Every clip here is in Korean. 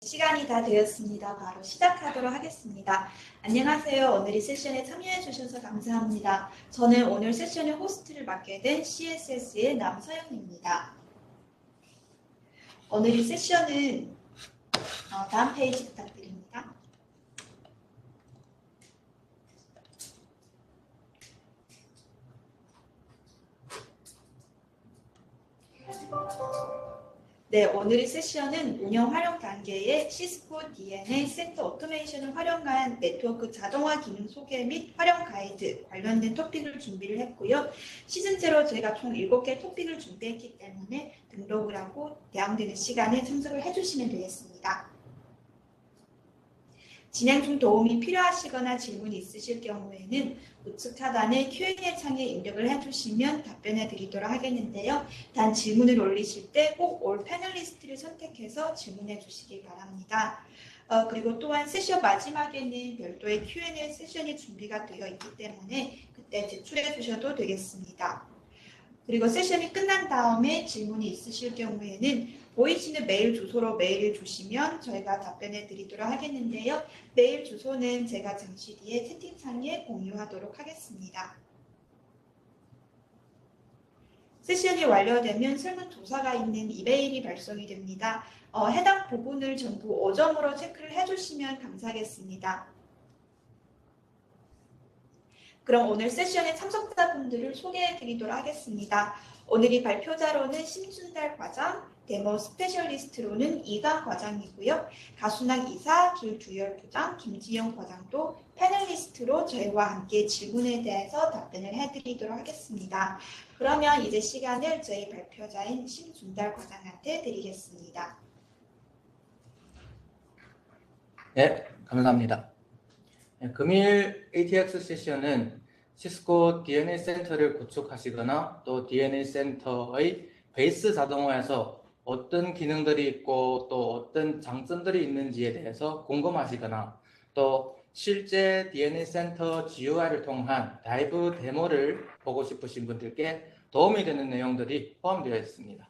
시간이 다 되었습니다. 바로 시작하도록 하겠습니다. 안녕하세요. 오늘 이 세션에 참여해 주셔서 감사합니다. 저는 오늘 세션의 호스트를 맡게 된 CSS의 남서영입니다. 오늘 이 세션은 다음 페이지 부탁드립니다. 네, 오늘의 세션은 운영 활용 단계의 시스코 DNA 센터 오토메이션을 활용한 네트워크 자동화 기능 소개 및 활용 가이드 관련된 토픽을 준비를 했고요. 시즌제로 저희가 총 7개 토픽을 준비했기 때문에 등록을 하고 대항되는 시간에 참석을 해주시면 되겠습니다. 진행 중 도움이 필요하시거나 질문이 있으실 경우에는 우측 하단의 Q&A 창에 입력을 해주시면 답변해 드리도록 하겠는데요. 단 질문을 올리실 때 꼭 올 패널리스트를 선택해서 질문해 주시기 바랍니다. 그리고 또한 세션 마지막에는 별도의 Q&A 세션이 준비가 되어 있기 때문에 그때 제출해 주셔도 되겠습니다. 그리고 세션이 끝난 다음에 질문이 있으실 경우에는 보이시는 메일 주소로 메일을 주시면 저희가 답변해 드리도록 하겠는데요. 메일 주소는 제가 잠시 뒤에 채팅창에 공유하도록 하겠습니다. 세션이 완료되면 설문조사가 있는 이메일이 발송이 됩니다. 해당 부분을 전부 5점으로 체크를 해주시면 감사하겠습니다. 그럼 오늘 세션의 참석자분들을 소개해 드리도록 하겠습니다. 오늘이 발표자로는 심순달 과장, 데모 스페셜리스트로는 이강 과장이고요. 가순학 이사, 길두열 부장, 김지영 과장도 패널리스트로 저희와 함께 질문에 대해서 답변을 해드리도록 하겠습니다. 그러면 이제 시간을 저희 발표자인 심순달 과장한테 드리겠습니다. 네, 감사합니다. 금일 ATX 세션은 시스코 DNA 센터를 구축하시거나 또 DNA 센터의 베이스 자동화에서 어떤 기능들이 있고 또 어떤 장점들이 있는지에 대해서 궁금하시거나 또 실제 DNA 센터 GUI를 통한 라이브 데모를 보고 싶으신 분들께 도움이 되는 내용들이 포함되어 있습니다.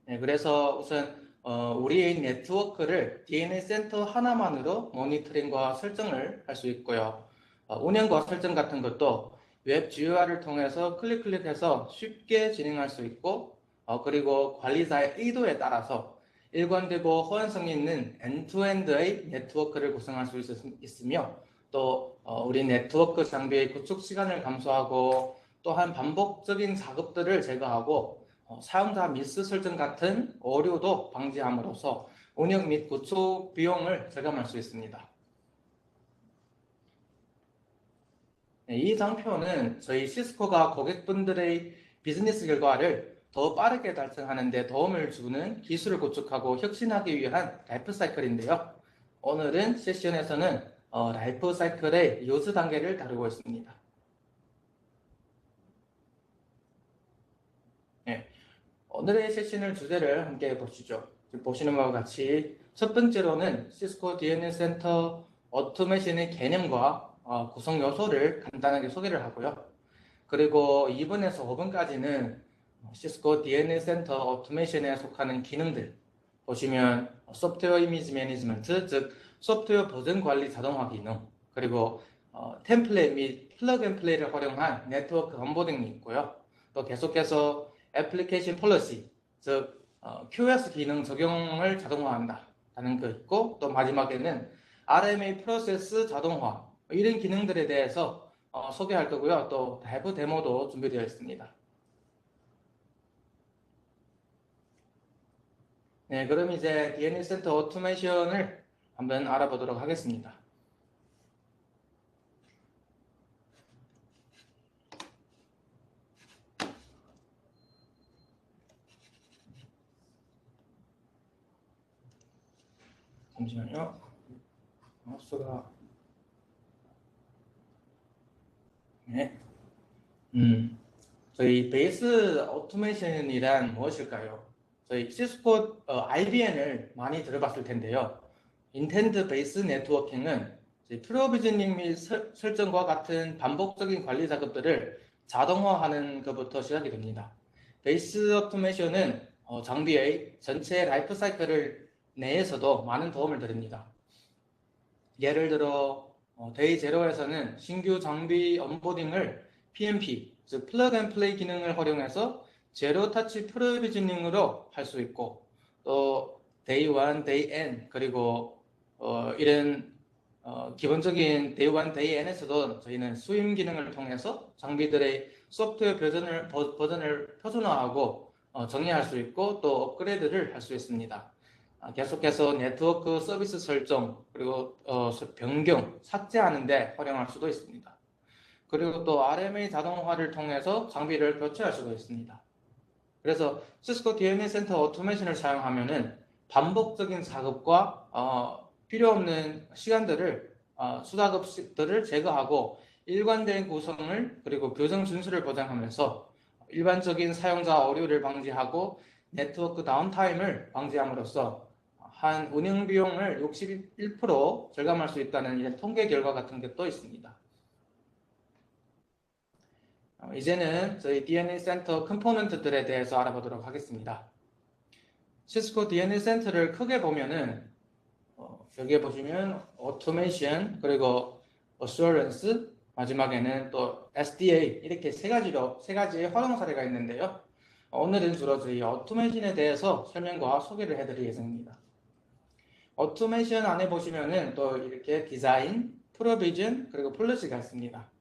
네, 그래서 우선 우리의 네트워크를 DNA 센터 하나만으로 모니터링과 설정을 할 수 있고요. 운영과 설정 같은 것도 웹 GUI를 통해서 클릭해서 쉽게 진행할 수 있고 그리고 관리자의 의도에 따라서 일관되고 호환성이 있는 엔드투엔드의 네트워크를 구성할 수 있으며 또 우리 네트워크 장비의 구축 시간을 감소하고 또한 반복적인 작업들을 제거하고 사용자 미스 설정 같은 오류도 방지함으로써 운영 및 구축 비용을 절감할 수 있습니다. 이 장표는 저희 시스코가 고객분들의 비즈니스 결과를 더 빠르게 달성하는 데 도움을 주는 기술을 구축하고 혁신하기 위한 라이프 사이클인데요. 오늘은 세션에서는 라이프 사이클의 요즈 단계를 다루고 있습니다. 네. 오늘의 세션을 주제를 함께 보시죠. 보시는 바와 같이 첫 번째로는 시스코 DNA 센터 오토메이션의 개념과 구성 요소를 간단하게 소개를 하고요. 그리고 2분에서 5분까지는 시스코 DNA 센터 오토메이션에 속하는 기능들 보시면 소프트웨어 이미지 매니지먼트, 즉 소프트웨어 버전 관리 자동화 기능, 그리고 템플릿 및 플러그 앤 플레이를 활용한 네트워크 온보딩이 있고요. 또 계속해서 애플리케이션 폴리시, 즉 QoS 기능 적용을 자동화한다라는 거 있고, 또 마지막에는 RMA 프로세스 자동화 이런 기능들에 대해서 소개할 거고요. 또 라이브 데모도 준비되어 있습니다. 네, 그럼 이제 DNA 센터 오토메이션을 한번 알아보도록 하겠습니다. 잠시만요. 마우스가 네. 저희 베이스 오토메이션이란 무엇일까요? 저희 시스코 IBN을 많이 들어봤을 텐데요. 인텐드 베이스 네트워킹은 프로비저닝 및 설정과 같은 반복적인 관리 작업들을 자동화하는 것부터 시작이 됩니다. 베이스 오토메이션은 장비의 전체 라이프 사이클을 내에서도 많은 도움을 드립니다. 예를 들어 데이 제로에서는 신규 장비 온보딩을 PMP, 즉 플러그 앤 플레이 기능을 활용해서 제로 터치 프로비저닝으로 할 수 있고, 또 데이 1, 데이 N, 그리고 이런 기본적인 데이 1, 데이 N에서도 저희는 수임 기능을 통해서 장비들의 소프트웨어 버전을 표준화하고 정의할 수 있고 또 업그레이드를 할 수 있습니다. 계속해서 네트워크 서비스 설정, 그리고 변경, 삭제하는 데 활용할 수도 있습니다. 그리고 또 RMA 자동화를 통해서 장비를 교체할 수도 있습니다. 그래서 시스코 DNA 센터 오토메이션을 사용하면은 반복적인 작업과 필요 없는 시간들을 수작업들을 제거하고 일관된 구성을 그리고 교정 준수를 보장하면서 일반적인 사용자 오류를 방지하고 네트워크 다운타임을 방지함으로써 한 운영 비용을 61% 절감할 수 있다는 이런 통계 결과 같은 게 또 있습니다. 이제는 저희 DNA 센터 컴포넌트들에 대해서 알아보도록 하겠습니다. 시스코 DNA 센터를 크게 보면은 여기에 보시면 오토메이션, 그리고 어슈어런스, 마지막에는 또 SDA, 이렇게 세 가지의 활용 사례가 있는데요. 오늘은 주로 저희 오토메이션에 대해서 설명과 소개를 해드릴 예정입니다. 오토메이션 안에 보시면은 또 이렇게 디자인, 프로비전, 그리고 폴리시가 있습니다.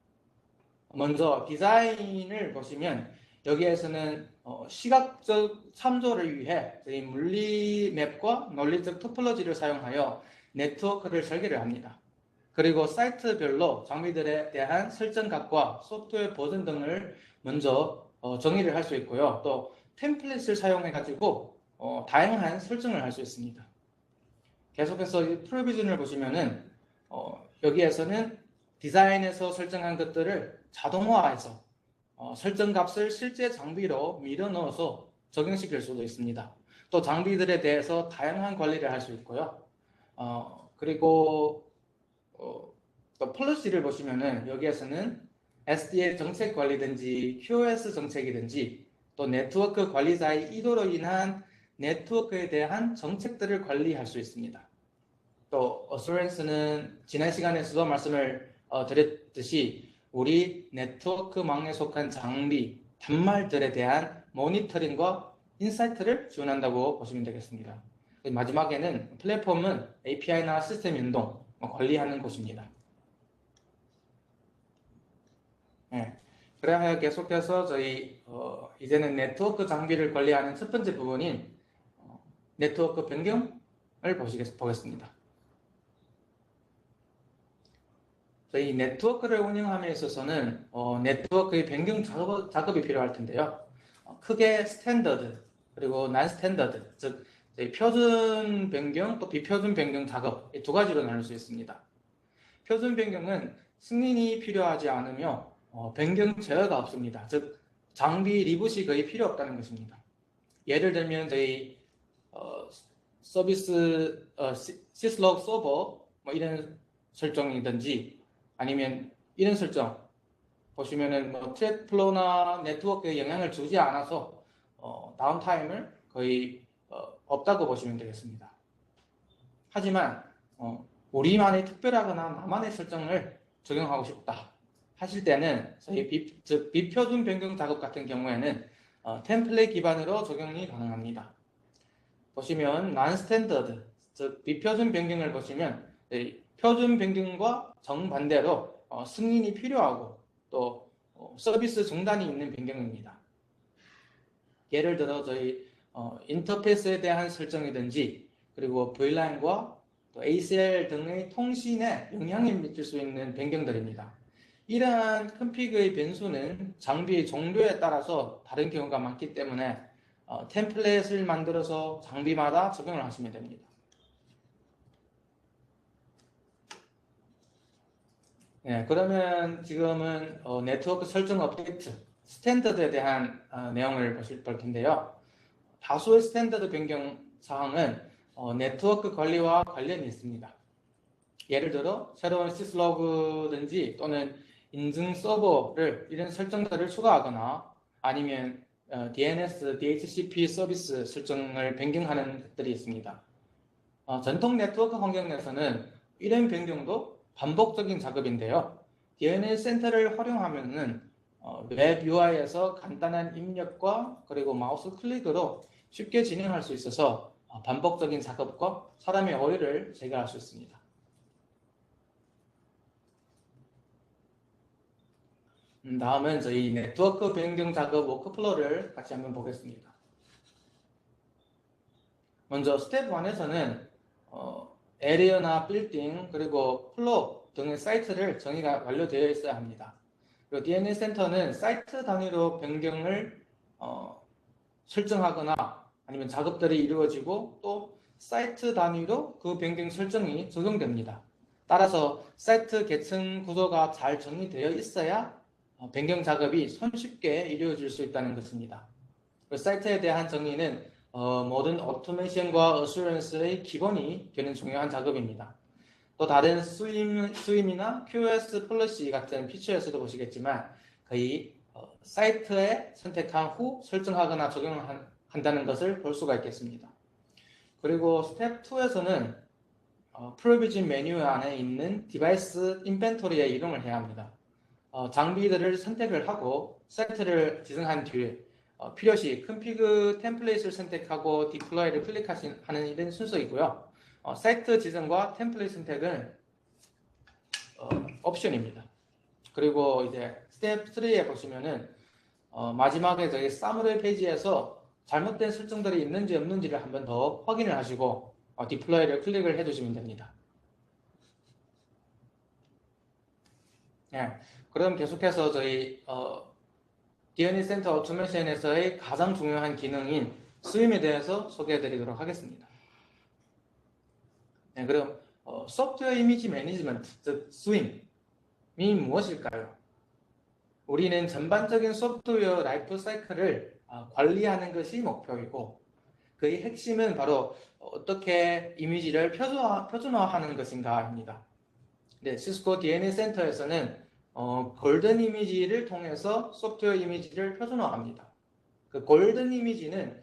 먼저 디자인을 보시면 여기에서는 시각적 참조를 위해 저희 물리 맵과 논리적 토폴로지를 사용하여 네트워크를 설계를 합니다. 그리고 사이트별로 장비들에 대한 설정값과 소프트웨어 버전 등을 먼저 정의를 할 수 있고요. 또 템플릿을 사용해 가지고 다양한 설정을 할 수 있습니다. 계속해서 이 프로비전을 보시면은 여기에서는 디자인에서 설정한 것들을 자동화해서 설정 값을 실제 장비로 밀어 넣어서 적용시킬 수도 있습니다. 또 장비들에 대해서 다양한 관리를 할 수 있고요. 그리고 또 폴리시를 보시면은 여기에서는 SDA 정책 관리든지 QoS 정책이든지 또 네트워크 관리자의 이도로 인한 네트워크에 대한 정책들을 관리할 수 있습니다. 또 어슈런스는 지난 시간에서도 말씀을 드렸듯이 우리 네트워크망에 속한 장비, 단말들에 대한 모니터링과 인사이트를 지원한다고 보시면 되겠습니다. 마지막에는 플랫폼은 API나 시스템 연동, 관리하는 곳입니다. 네. 그러면 계속해서 저희 이제는 네트워크 장비를 관리하는 첫 번째 부분인 네트워크 변경을 보겠습니다. 저희 네트워크를 운영함에 있어서는 네트워크의 변경 작업이 필요할 텐데요. 크게 스탠더드 그리고 난 스탠더드, 즉 저희 표준 변경 또 비표준 변경 작업, 이 두 가지로 나눌 수 있습니다. 표준 변경은 승인이 필요하지 않으며 변경 제어가 없습니다. 즉 장비 리부트이 거의 필요 없다는 것입니다. 예를 들면 저희 서비스 시슬록 서버 이런 설정이든지 아니면 이런 설정 보시면은 트랙 플로우나 네트워크에 영향을 주지 않아서 다운타임을 거의 없다고 보시면 되겠습니다. 하지만 우리만의 특별하거나 나만의 설정을 적용하고 싶다 하실 때는 저희 비표준 변경 작업 같은 경우에는 템플릿 기반으로 적용이 가능합니다. 보시면 non-standard, 즉 비표준 변경을 보시면 표준 변경과 정반대로 승인이 필요하고 또 서비스 중단이 있는 변경입니다. 예를 들어 저희 인터페이스에 대한 설정이든지 그리고 VLAN과 또 ACL 등의 통신에 영향을 미칠 수 있는 변경들입니다. 이러한 컨피그의 변수는 장비의 종류에 따라서 다른 경우가 많기 때문에 템플릿을 만들어서 장비마다 적용을 하시면 됩니다. 네, 그러면 지금은 네트워크 설정 업데이트, 스탠더드에 대한 내용을 볼 텐데요. 다수의 스탠더드 변경 사항은 네트워크 관리와 관련이 있습니다. 예를 들어 새로운 시슬로그든지 또는 인증 서버를 이런 설정들을 추가하거나 아니면 DNS, DHCP 서비스 설정을 변경하는 것들이 있습니다. 전통 네트워크 환경 내에서는 이런 변경도 반복적인 작업인데요. DNS 센터를 활용하면은 웹 UI에서 간단한 입력과 그리고 마우스 클릭으로 쉽게 진행할 수 있어서 반복적인 작업과 사람의 오해를 제거할 수 있습니다. 다음은 저희 네트워크 변경 작업 워크플로우를 같이 한번 보겠습니다. 먼저 스텝 1에서는 에리어나 빌딩 그리고 플로우 등의 사이트를 정의가 완료되어 있어야 합니다. 그리고 DNS 센터는 사이트 단위로 변경을 설정하거나 아니면 작업들이 이루어지고 또 사이트 단위로 그 변경 설정이 적용됩니다. 따라서 사이트 계층 구조가 잘 정리되어 있어야 변경 작업이 손쉽게 이루어질 수 있다는 것입니다. 사이트에 대한 정의는 모든 오토메이션과 어슈런스의 기본이 되는 중요한 작업입니다. 또 다른 스위이나 QoS 플러시 같은 피처에서도 보시겠지만 거의 사이트에 선택한 후 설정하거나 적용한다는 것을 볼 수가 있겠습니다. 그리고 스텝 2에서는 프로비전 메뉴 안에 있는 디바이스 인벤토리에 이동을 해야 합니다. 장비들을 선택을 하고 사이트를 지정한 뒤에 필요시 컨피그 템플릿을 선택하고 디플로이를 클릭하는 이런 순서이고요. 사이트 지정과 템플릿 선택은 옵션입니다. 그리고 이제 스텝 3에 보시면은 마지막에 저희 사무리 페이지에서 잘못된 설정들이 있는지 없는지를 한번 더 확인을 하시고 디플로이를 클릭을 해주시면 됩니다. 네, 그럼 계속해서 저희 DNS 센터 오토메이션에서의 가장 중요한 기능인 스윕에 대해서 소개해드리도록 하겠습니다. 네, 그럼 소프트웨어 이미지 매니지먼트, 즉 스윕이 무엇일까요? 우리는 전반적인 소프트웨어 라이프 사이클을 관리하는 것이 목표이고 그의 핵심은 바로 어떻게 이미지를 표준화하는 것인가입니다. 네, 시스코 DNS 센터에서는 골든 이미지를 통해서 소프트웨어 이미지를 표준화합니다. 그 골든 이미지는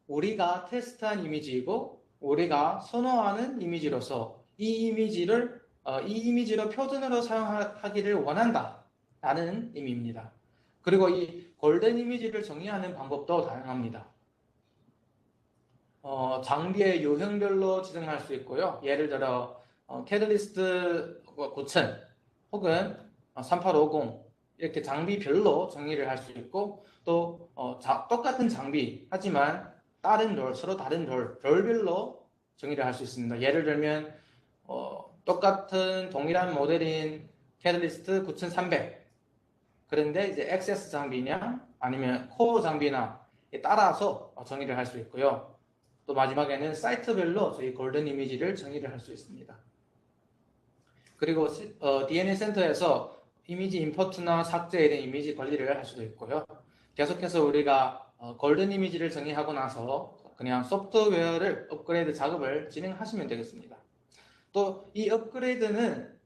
우리가 테스트한 이미지이고 우리가 선호하는 이미지로서 이 이미지로 표준으로 사용하기를 원한다 라는 의미입니다. 그리고 이 골든 이미지를 정의하는 방법도 다양합니다. 장비의 유형별로 지정할 수 있고요. 예를 들어 캐틀리스트 9000 혹은 3850 이렇게 장비별로 정의를 할 수 있고 또 똑같은 장비 하지만 서로 다른 롤별로 정의를 할 수 있습니다. 예를 들면 똑같은 동일한 모델인 캐틀리스트 9300 그런데 이제 액세스 장비냐 아니면 코어 장비나 따라서 정의를 할 수 있고요. 또 마지막에는 사이트별로 저희 골든 이미지를 정의를 할 수 있습니다. 그리고 DNS 센터에서 이미지 임포트나 삭제에 대한 이미지 관리를 할 수도 있고요. 계속해서 우리가 골든 이미지를 정의하고 나서 그냥 소프트웨어를 업그레이드 작업을 진행하시면 되겠습니다. 또 이 업그레이드는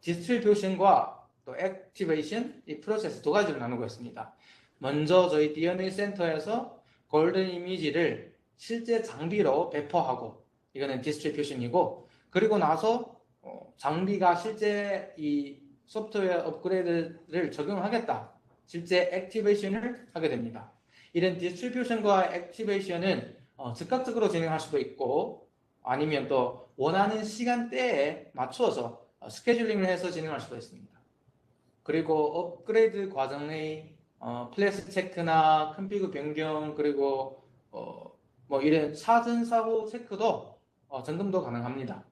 디스트리뷰션과 또 액티베이션, 이 프로세스 두 가지로 나누고 있습니다. 먼저 저희 DNS 센터에서 골든 이미지를 실제 장비로 배포하고 이거는 디스트리뷰션이고 그리고 나서 장비가 실제 이 소프트웨어 업그레이드를 적용하겠다. 실제 액티베이션을 하게 됩니다. 이런 디스트리뷰션과 액티베이션은 즉각적으로 진행할 수도 있고 아니면 또 원하는 시간대에 맞추어서 스케줄링을 해서 진행할 수도 있습니다. 그리고 업그레이드 과정의 플래시 체크나 컨피그 변경 그리고 뭐 이런 사전 사후 체크도 점검도 가능합니다.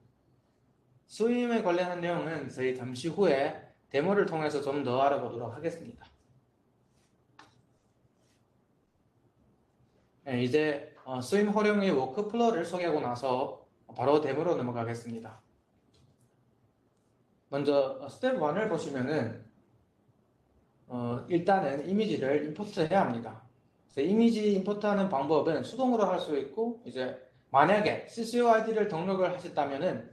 스윕에 관련한 내용은 저희 잠시 후에 데모를 통해서 좀 더 알아보도록 하겠습니다. 네, 이제 스윕 활용의 워크플로우를 소개하고 나서 바로 데모로 넘어가겠습니다. 먼저 스텝 1을 보시면은 일단은 이미지를 임포트해야 합니다. 이미지 임포트하는 방법은 수동으로 할 수 있고 이제 만약에 CCOID를 등록을 하셨다면은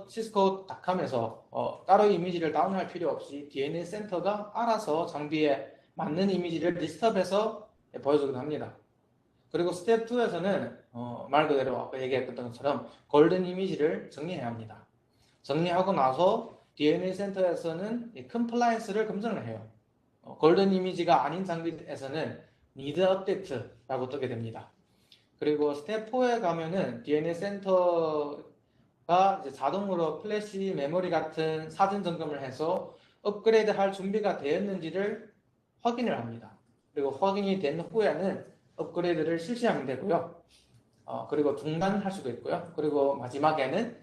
시스코.com에서 따로 이미지를 다운할 필요 없이 DNS 센터가 알아서 장비에 맞는 이미지를 리스트업해서 보여주기도 합니다. 그리고 스텝 2에서는 말 그대로 아까 얘기했던 것처럼 골든 이미지를 정리해야 합니다. 정리하고 나서 DNA 센터에서는 이 컴플라이언스를 검증을 해요. 골든 이미지가 아닌 장비에서는 need update라고 뜨게 됩니다. 그리고 스텝 4에 가면은 DNA 센터가 이제 자동으로 플래시 메모리 같은 사전 점검을 해서 업그레이드 할 준비가 되었는지를 확인을 합니다. 그리고 확인이 된 후에는 업그레이드를 실시하면 되고요. 그리고 중단할 수도 있고요. 그리고 마지막에는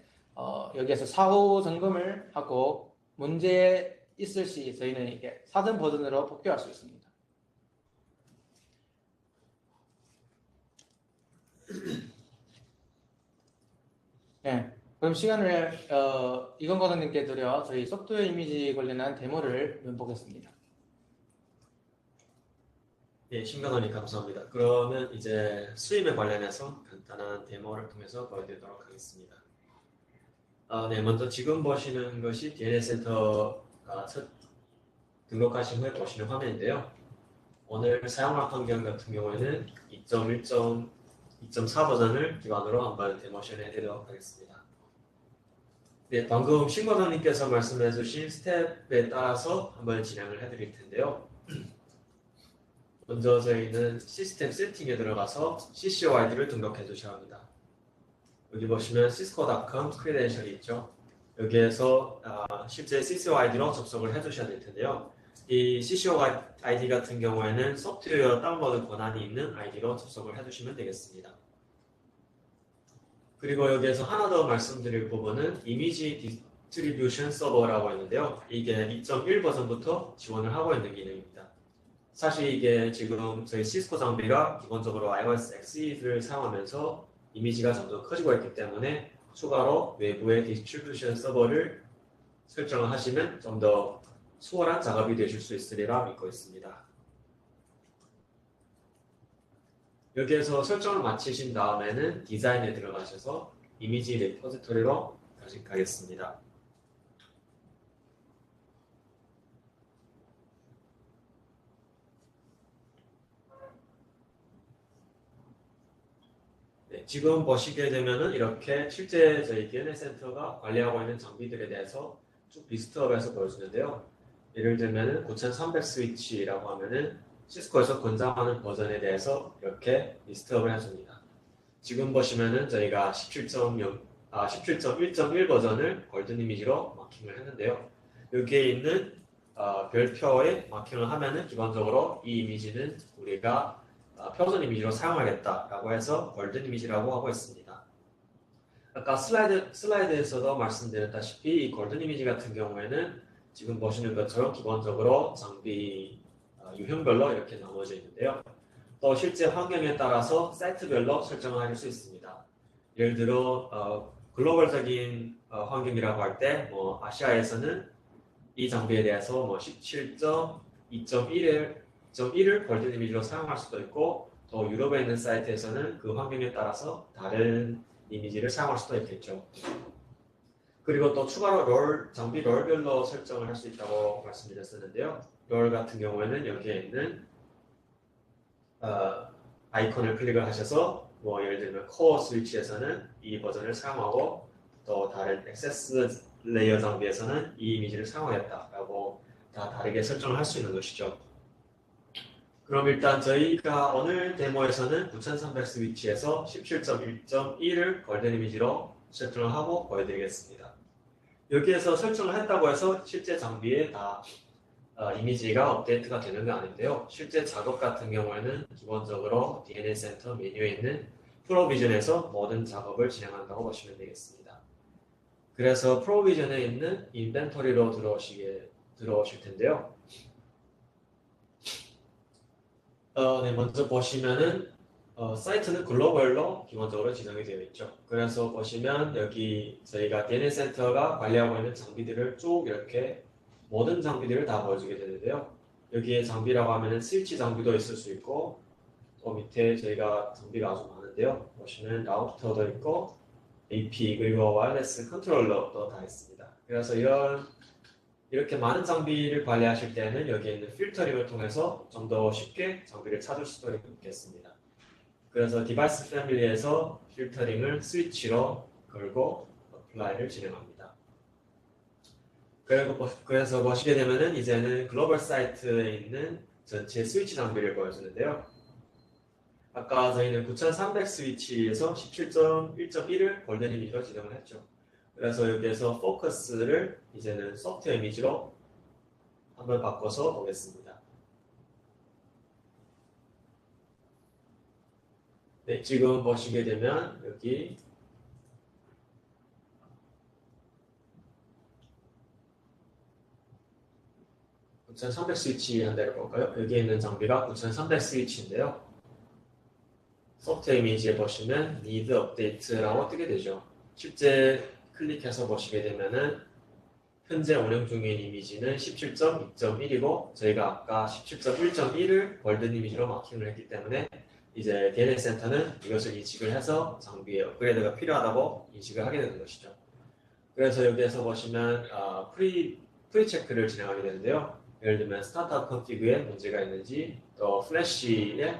여기에서 사후 점검을 하고 문제 있을 시 저희는 이게 사전 버전으로 복귀할 수 있습니다. 네, 그럼 시간을 이건 과장님께 드려 저희 소프트웨어 이미지 관련한 데모를 보겠습니다. 예, 신관원님 감사합니다. 그러면 이제 수입에 관련해서 간단한 데모를 통해서 보여드리도록 하겠습니다. 네, 먼저 지금 보시는 것이 DNA 센터가 등록하신 후에 보시는 화면인데요. 오늘 사용할 환경 같은 경우에는 2.4 버전을 기반으로 한번 데모션을 해드리도록 하겠습니다. 네, 방금 신과장님께서 말씀해주신 스텝에 따라서 한번 진행을 해드릴 텐데요. 먼저 저희는 시스템 세팅에 들어가서 CCOID를 등록해 주셔야 합니다. 여기 보시면 cisco.com 크레덴셜이 있죠. 여기에서 실제 CCOID로 접속을 해 주셔야 될 텐데요. 이 CCOID 같은 경우에는 소프트웨어 다운로드 권한이 있는 아이디로 접속을 해주시면 되겠습니다. 그리고 여기에서 하나 더 말씀드릴 부분은 이미지 디스트리뷰션 서버라고 있는데요. 이게 2.1 버전부터 지원을 하고 있는 기능입니다. 사실 이게 지금 저희 시스코 장비가 기본적으로 iOS XE를 사용하면서 이미지가 점점 커지고 있기 때문에 추가로 외부의 디스트리뷰션 서버를 설정을 하시면 좀 더 수월한 작업이 되실 수 있으리라 믿고 있습니다. 여기에서 설정을 마치신 다음에는 디자인에 들어가셔서 이미지 리포지토리로 다시 가겠습니다. 네, 지금 보시게 되면은 이렇게 실제 저희 DNA 센터가 관리하고 있는 장비들에 대해서 쭉 리스트업해서 보여주는데요. 예를 들면은 9300 스위치라고 하면은 시스코에서 권장하는 버전에 대해서 이렇게 리스트업을 해줍니다. 지금 보시면은 저희가 17.1.1 버전을 골든 이미지로 마킹을 했는데요. 여기에 있는 별표에 마킹을 하면은 기본적으로 이 이미지는 우리가 표준 이미지로 사용하겠다라고 해서 골든 이미지라고 하고 있습니다. 아까 슬라이드에서도 말씀드렸다시피 이 골든 이미지 같은 경우에는 지금 보시는 것처럼 기본적으로 장비 유형별로 이렇게 나눠져 있는데요. 또 실제 환경에 따라서 사이트별로 설정을 할 수 있습니다. 예를 들어 글로벌적인 환경이라고 할 때 아시아에서는 이 장비에 대해서 17.2.1을 골든 이미지로 사용할 수도 있고 또 유럽에 있는 사이트에서는 그 환경에 따라서 다른 이미지를 사용할 수도 있겠죠. 그리고 또 추가로 장비 롤별로 설정을 할 수 있다고 말씀드렸었는데요. 롤 같은 경우에는 여기에 있는 아이콘을 클릭을 하셔서 예를 들면 코어 스위치에서는 이 버전을 사용하고 또 다른 액세스 레이어 장비에서는 이 이미지를 사용하겠다라고 다 다르게 설정을 할 수 있는 것이죠. 그럼 일단 저희가 오늘 데모에서는 9300 스위치에서 17.1.1을 골든 이미지로 설정을 하고 보여드리겠습니다. 여기에서 설정을 했다고 해서 실제 장비에 다 이미지가 업데이트가 되는 건 아닌데요. 실제 작업 같은 경우에는 기본적으로 DNA 센터 메뉴에 있는 프로비전에서 모든 작업을 진행한다고 보시면 되겠습니다. 그래서 프로비전에 있는 인벤토리로 들어오실 텐데요. 네, 먼저 보시면은 사이트는 글로벌로 기본적으로 지정이 되어 있죠. 그래서 보시면 여기 저희가 DNA 센터가 관리하고 있는 장비들을 쭉 이렇게 모든 장비들을 다 보여주게 되는데요. 여기에 장비라고 하면은 스위치 장비도 있을 수 있고 또 밑에 저희가 장비가 아주 많은데요. 보시면 라우터도 있고 AP 그리고 와이어리스 컨트롤러도 다 있습니다. 그래서 이런 이렇게 많은 장비를 관리하실 때는 여기에 있는 필터링을 통해서 좀 더 쉽게 장비를 찾을 수도 있겠습니다. 그래서 디바이스 패밀리에서 필터링을 스위치로 걸고 어플라이를 진행합니다. 그래서 보시게 되면은 이제는 글로벌 사이트에 있는 전체 스위치 장비를 보여주는데요. 아까 저희는 9300 스위치에서 17.1.1을 골든 이미지로 지정을 했죠. 그래서 여기에서 포커스를 이제는 소프트웨어 이미지로 한번 바꿔서 보겠습니다. 네, 지금 보시게 되면 여기 9300 스위치 한 대를 볼까요? 여기에 있는 장비가 9300 스위치인데요. 소프트웨어 이미지에 보시면 need update라고 뜨게 되죠. 실제 클릭해서 보시게 되면은 현재 운영 중인 이미지는 17.2.1이고 저희가 아까 17.1.1을 골든 이미지로 마킹을 했기 때문에 이제 DNS 센터는 이것을 인식을 해서 장비의 업그레이드가 필요하다고 인식을 하게 되는 것이죠. 그래서 여기에서 보시면 프리 체크를 진행하게 되는데요. 예를 들면 스타트업 컨피그에 문제가 있는지 또 플래시에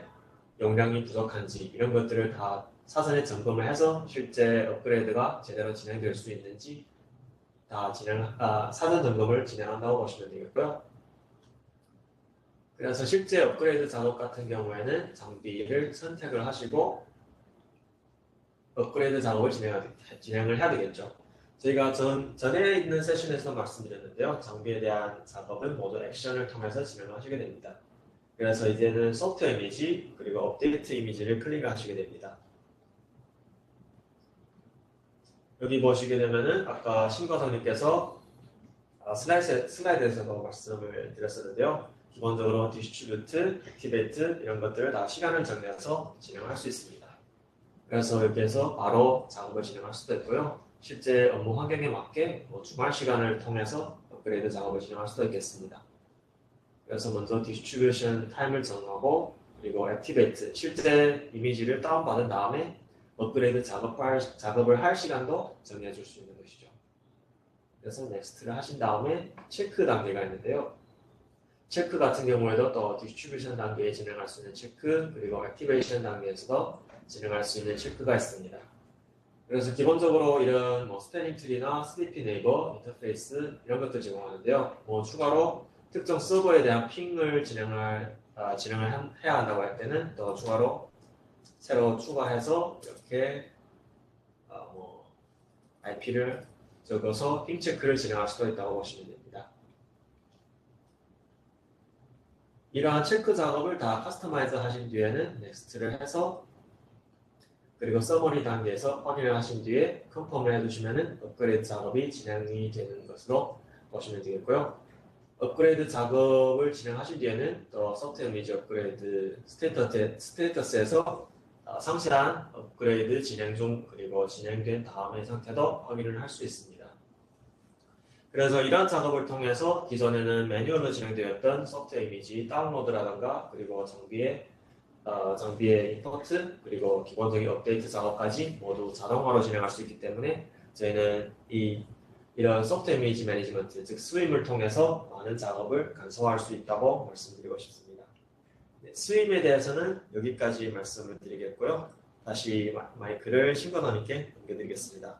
용량이 부족한지 이런 것들을 다 사전에 점검을 해서 실제 업그레이드가 제대로 진행될 수 있는지 다 사전 점검을 진행한다고 보시면 되겠고요. 그래서 실제 업그레이드 작업 같은 경우에는 장비를 선택을 하시고 업그레이드 작업을 진행을 해야 되겠죠. 저희가 전에 있는 세션에서 말씀드렸는데요. 장비에 대한 작업은 모두 액션을 통해서 진행을 하시게 됩니다. 그래서 이제는 소프트웨어 이미지 그리고 업데이트 이미지를 클릭하시게 됩니다. 여기 보시게 되면은 아까 신과장님께서 슬라이드에서도 말씀을 드렸었는데요. 기본적으로 디스트리뷰트, 액티베이트 이런 것들을 다 시간을 정해서 진행할 수 있습니다. 그래서 여기에서 바로 작업을 진행할 수도 있고요. 실제 업무 환경에 맞게 주말 시간을 통해서 업그레이드 작업을 진행할 수도 있겠습니다. 그래서 먼저 디스트리뷰션 타임을 정하고 그리고 액티베이트, 실제 이미지를 다운받은 다음에 업그레이드 작업을 할 시간도 정해줄 수 있는 것이죠. 그래서 넥스트를 하신 다음에 체크 단계가 있는데요. 체크 같은 경우에도 또 디스트리뷰션 단계에 진행할 수 있는 체크 그리고 액티베이션 단계에서도 진행할 수 있는 체크가 있습니다. 그래서 기본적으로 이런 스태닝 트리나 스리피 네이버 인터페이스 이런 것들 제공하는데요. 추가로 특정 서버에 대한 핑을 진행을 해야 한다고 할 때는 또 추가로 새로 추가해서 이렇게 IP를 적어서 핑 체크를 진행할 수도 있다고 보시면 됩니다. 이러한 체크 작업을 다 커스터마이즈 하신 뒤에는 넥스트를 해서 그리고 서머리 단계에서 확인을 하신 뒤에 컨펌을 해두시면 업그레이드 작업이 진행이 되는 것으로 보시면 되겠고요. 업그레이드 작업을 진행하신 뒤에는 또 소프트웨어 이미지 업그레이드 스테이터스에서 상세한 업그레이드 진행 중 그리고 진행된 다음의 상태도 확인을 할 수 있습니다. 그래서 이러한 작업을 통해서 기존에는 매뉴얼로 진행되었던 소프트웨어 이미지 다운로드라든가 그리고 장비의 임포트 그리고 기본적인 업데이트 작업까지 모두 자동화로 진행할 수 있기 때문에 저희는 이런 소프트웨어 이미지 매니지먼트 즉 스윕을 통해서 많은 작업을 간소화할 수 있다고 말씀드리고 싶습니다. 네, 스윕에 대해서는 여기까지 말씀을 드리겠고요. 다시 마이크를 신관원님께 넘겨드리겠습니다.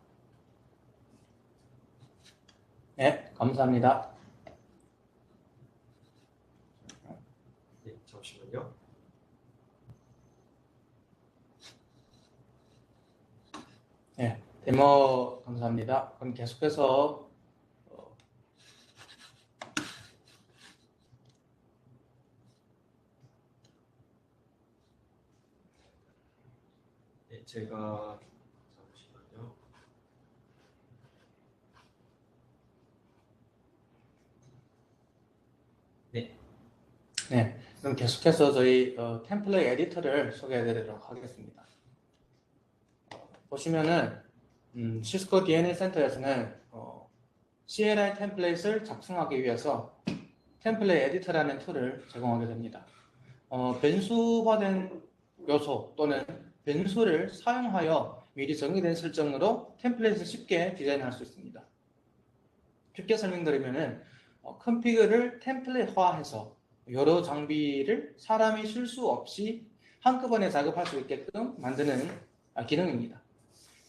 네, 감사합니다. 네, 잠시만요. 네, 데모 감사합니다. 그럼 계속해서 네, 제가 잠시만요. 네, 그럼 계속해서 저희 템플릿 에디터를 소개해드리도록 하겠습니다. 보시면은 시스코 DNA 센터에서는 CLI 템플릿을 작성하기 위해서 템플릿 에디터라는 툴을 제공하게 됩니다. 변수화된 요소 또는 변수를 사용하여 미리 정의된 설정으로 템플릿을 쉽게 디자인할 수 있습니다. 쉽게 설명드리면은 컨피그를 템플릿화해서 여러 장비를 사람이 실수 없이 한꺼번에 작업할 수 있게끔 만드는 기능입니다.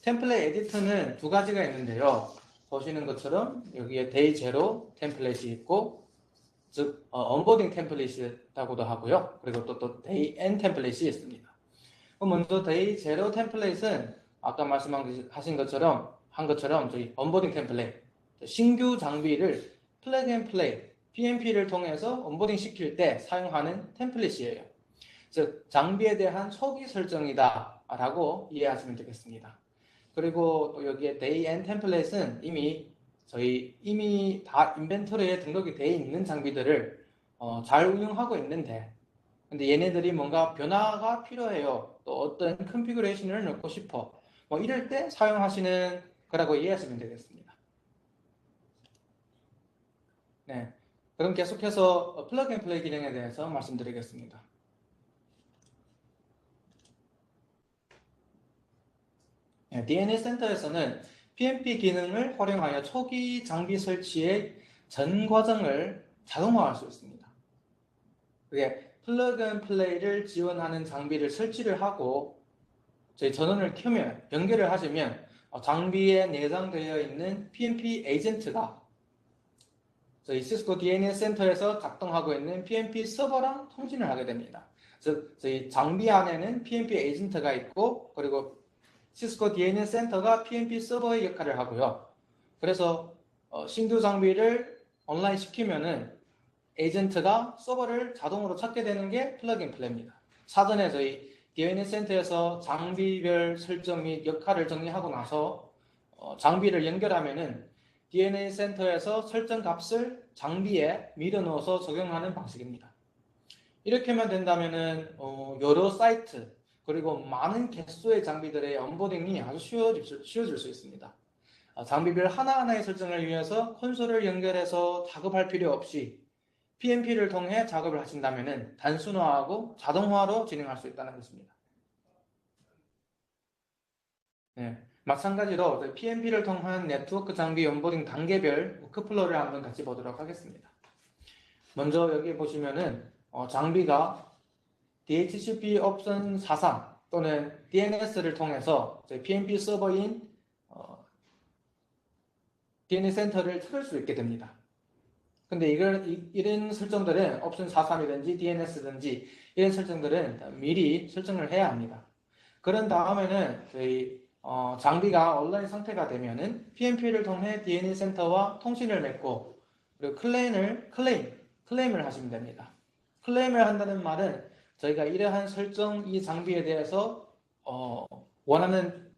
템플릿 에디터는 두 가지가 있는데요. 보시는 것처럼 여기에 데이 제로 템플릿이 있고, 즉 언보딩 템플릿이라고도 하고요. 그리고 또 데이 엔 템플릿이 있습니다. 먼저 데이 제로 템플릿은 아까 말씀하신 것처럼 저희 언보딩 템플릿, 신규 장비를 플래그 앤 플레이 PNP를 통해서 언보딩 시킬 때 사용하는 템플릿이에요. 즉 장비에 대한 초기 설정이다 라고 이해하시면 되겠습니다. 그리고 또 여기에 day and 템플릿은 이미 다 인벤토리에 등록이 되어 있는 장비들을 잘 운영하고 있는데, 근데 얘네들이 뭔가 변화가 필요해요. 또 어떤 컨피그레이션을 넣고 싶어. 뭐 이럴 때 사용하시는 거라고 이해하시면 되겠습니다. 네. 그럼 계속해서 플러그 앤 플레이 기능에 대해서 말씀드리겠습니다. DNA 센터에서는 PNP 기능을 활용하여 초기 장비 설치의 전 과정을 자동화할 수 있습니다. 그게 플러그 앤 플레이를 지원하는 장비를 설치를 하고 저희 전원을 켜면, 연결을 하시면 장비에 내장되어 있는 PNP 에이전트가 저희 시스코 DNA 센터에서 작동하고 있는 PNP 서버랑 통신을 하게 됩니다. 즉 저희 장비 안에는 PNP 에이전트가 있고, 그리고 시스코 DNA 센터가 PNP 서버의 역할을 하고요. 그래서 신규 장비를 온라인 시키면은 에이전트가 서버를 자동으로 찾게 되는 게 플러그 앤 플레이입니다. 사전에 저희 DNA 센터에서 장비별 설정 및 역할을 정리하고 나서 장비를 연결하면은 DNA 센터에서 설정 값을 장비에 밀어 넣어서 적용하는 방식입니다. 이렇게만 된다면은 여러 사이트 그리고 많은 개수의 장비들의 언보딩이 아주 쉬워질 수 있습니다. 장비별 하나하나의 설정을 위해서 콘솔을 연결해서 작업할 필요 없이 PNP를 통해 작업을 하신다면 단순화하고 자동화로 진행할 수 있다는 것입니다. 네, 마찬가지로 PNP를 통한 네트워크 장비 언보딩 단계별 워크플로우를 한번 같이 보도록 하겠습니다. 먼저 여기 보시면은 장비가 DHCP 옵션 43 또는 DNS를 통해서 PNP 서버인 DNA 센터를 찾을 수 있게 됩니다. 근데 이런 설정들은 옵션 43이든지 DNS든지 이런 설정들은 미리 설정을 해야 합니다. 그런 다음에는 저희 장비가 온라인 상태가 되면은 PNP를 통해 DNA 센터와 통신을 맺고, 그리고 클레임을 하시면 됩니다. 클레임을 한다는 말은 저희가 이러한 설정 이 장비에 대해서 원하는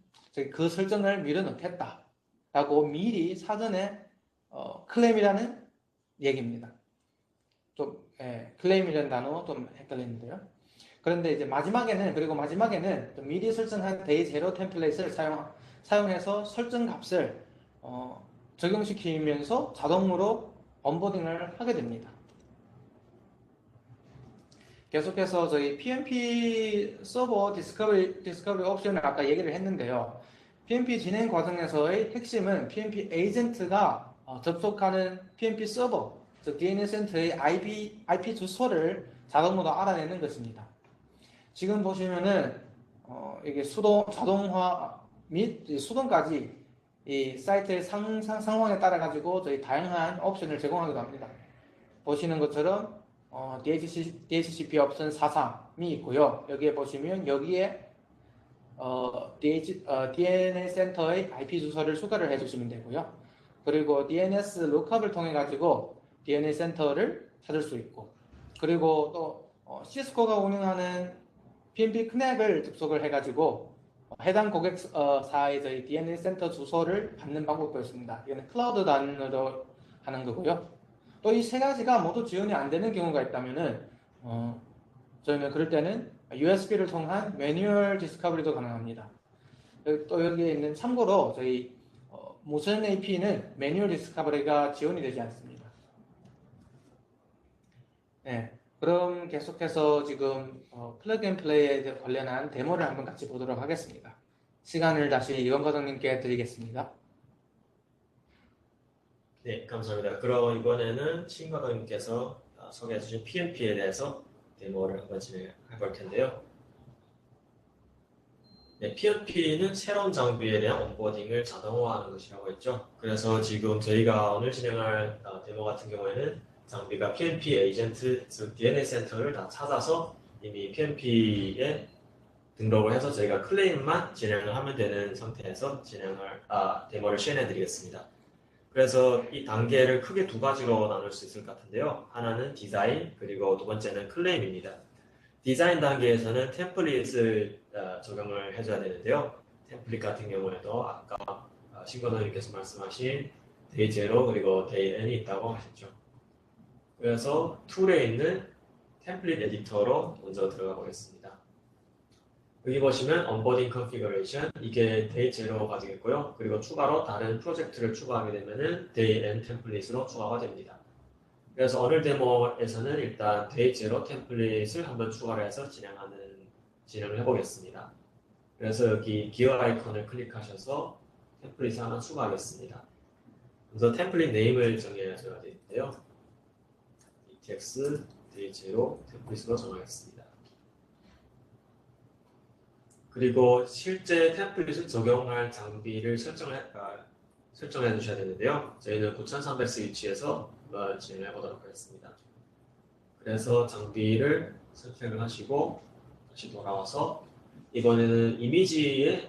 그 설정을 밀어넣겠다 라고 미리 사전에 클레임이라는 얘기입니다. 좀 클레임이라는 단어 좀 헷갈리는데요. 그런데 이제 마지막에는 미리 설정한 데이 제로 템플릿을 사용해서 설정 값을 적용시키면서 자동으로 언보딩을 하게 됩니다. 계속해서 저희 PNP 서버 디스커버리 옵션을 아까 얘기를 했는데요. PNP 진행 과정에서의 핵심은 PNP 에이전트가 접속하는 PNP 서버, 즉 DNA 센터의 IP 주소를 자동으로 알아내는 것입니다. 지금 보시면은 이게 자동화 및 수동까지 이 사이트의 상황에 따라 가지고 저희 다양한 옵션을 제공하기도 합니다. 보시는 것처럼 DHCP 옵션 43이 있고요. 여기에 보시면 여기에 DNA 센터의 IP 주소를 추가를 해주시면 되고요. 그리고 DNS 룩업을 통해 가지고 DNA 센터를 찾을 수 있고, 그리고 또 시스코가 운영하는 PNP 크넥을 접속을 해가지고 해당 고객사의 저희 DNA 센터 주소를 받는 방법도 있습니다. 이거는 클라우드 단으로 하는 거고요. 또 이 세 가지가 모두 지원이 안 되는 경우가 있다면은 저희는 그럴 때는 USB를 통한 매뉴얼 디스커버리도 가능합니다. 또 여기에 있는 참고로 저희 무선 AP는 매뉴얼 디스커버리가 지원이 되지 않습니다. 네, 그럼 계속해서 지금 플러그 앤 플레이에 관련한 데모를 한번 같이 보도록 하겠습니다. 시간을 다시 이원 과장님께 드리겠습니다. 네, 감사합니다. 그럼 이번에는 신과장님께서 소개해 주신 PNP에 대해서 데모를 한번 진행해 볼 텐데요. 네, PNP는 새로운 장비에 대한 온보딩을 자동화하는 것이라고 했죠. 그래서 지금 저희가 오늘 진행할 데모 같은 경우에는 장비가 PNP 에이전트, 즉 DNA 센터를 다 찾아서 이미 PNP에 등록을 해서 저희가 클레임만 진행을 하면 되는 상태에서 데모를 시연해 드리겠습니다. 그래서 이 단계를 크게 두 가지로 나눌 수 있을 것 같은데요. 하나는 디자인, 그리고 두 번째는 클레임입니다. 디자인 단계에서는 템플릿을 적용을 해줘야 되는데요. 템플릿 같은 경우에도 아까 신과장님께서 말씀하신 데이 제로 그리고 데이 n이 있다고 하셨죠. 그래서 툴에 있는 템플릿 에디터로 먼저 들어가 보겠습니다. 여기 보시면 onboarding configuration 이게 day 0가 되겠고요. 그리고 추가로 다른 프로젝트를 추가하게 되면은 day n 템플릿으로 추가가 됩니다. 그래서 오늘 데모에서는 일단 day 0 템플릿을 한번 추가를 해서 진행을 해보겠습니다. 그래서 여기 기어 아이콘을 클릭하셔서 템플릿을 하나 추가하겠습니다. 먼저 템플릿 네임을 정해줘야 되는데요. ETX day 0 템플릿으로 정하겠습니다. 그리고 실제 템플릿을 적용할 장비를 설정해 주셔야 되는데요. 저희는 9300 스위치에서 진행해 보도록 하겠습니다. 그래서 장비를 선택을 하시고 다시 돌아와서 이번에는 이미지를